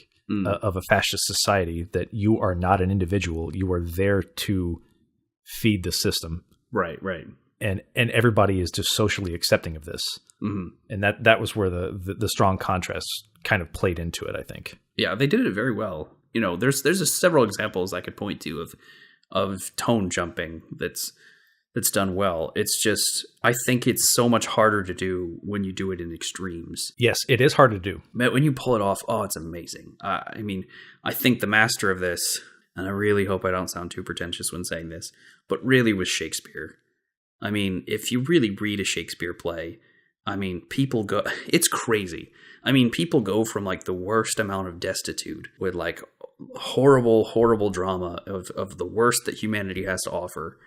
of a fascist society, that you are not an individual, you are there to feed the system. Right. And everybody is just socially accepting of this. Mm-hmm. And that was where the strong contrast kind of played into it, I think. Yeah, they did it very well. You know, there's several examples I could point to of tone jumping that's done well. It's just, I think it's so much harder to do when you do it in extremes. Yes, it is hard to do. But when you pull it off, it's amazing. I mean, I think the master of this, and I really hope I don't sound too pretentious when saying this, but really was Shakespeare. I mean, if you really read a Shakespeare play, I mean, people go, it's crazy. I mean, people go from like the worst amount of destitute with like horrible, horrible drama of the worst that humanity has to offer,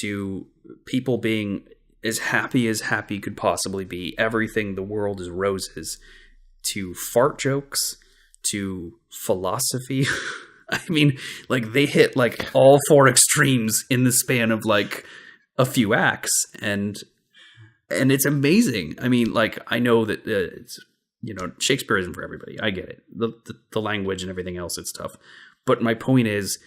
to people being as happy could possibly be. Everything, the world is roses, to fart jokes, to philosophy. I mean, like they hit like all four extremes in the span of like a few acts, and it's amazing. I mean, like, I know that it's, you know, Shakespeare isn't for everybody. I get it. The language and everything else, it's tough. But my point is,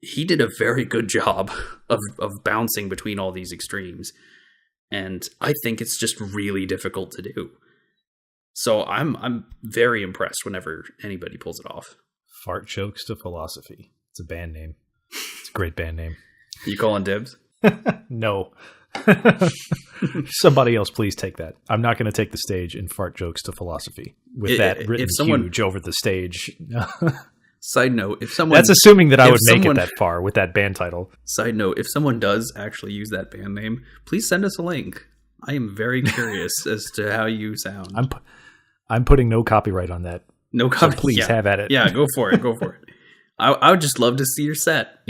he did a very good job of bouncing between all these extremes. And I think it's just really difficult to do. So I'm very impressed whenever anybody pulls it off. Fart jokes to philosophy. It's a band name. It's a great band name. You calling dibs? No. Somebody else please take that. I'm not going to take the stage in Fart jokes to philosophy with that written huge over the stage. Side note, if someone... That's assuming that I would make it that far with that band title. Side note, if someone does actually use that band name, please send us a link. I am very curious as to how you sound. I'm putting no copyright on that. No copyright. So please have at it. Yeah, go for it. I would just love to see your set,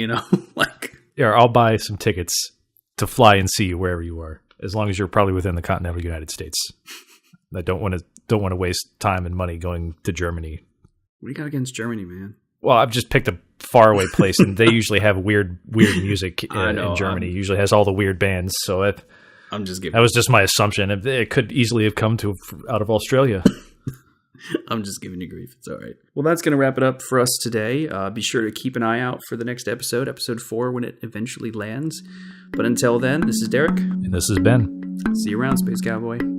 like. Yeah, I'll buy some tickets to fly and see you wherever you are, as long as you're probably within the continental United States. I don't want to waste time and money going to Germany. What do you got against Germany, man? Well, I've just picked a faraway place, and they usually have weird music in Germany. Usually has all the weird bands. So I'm just giving. That was just my assumption. It could easily have come out of Australia. I'm just giving you grief. It's all right. Well, that's going to wrap it up for us today. Be sure to keep an eye out for the next episode 4, when it eventually lands. But until then, this is Derek. And this is Ben. See you around, Space Cowboy.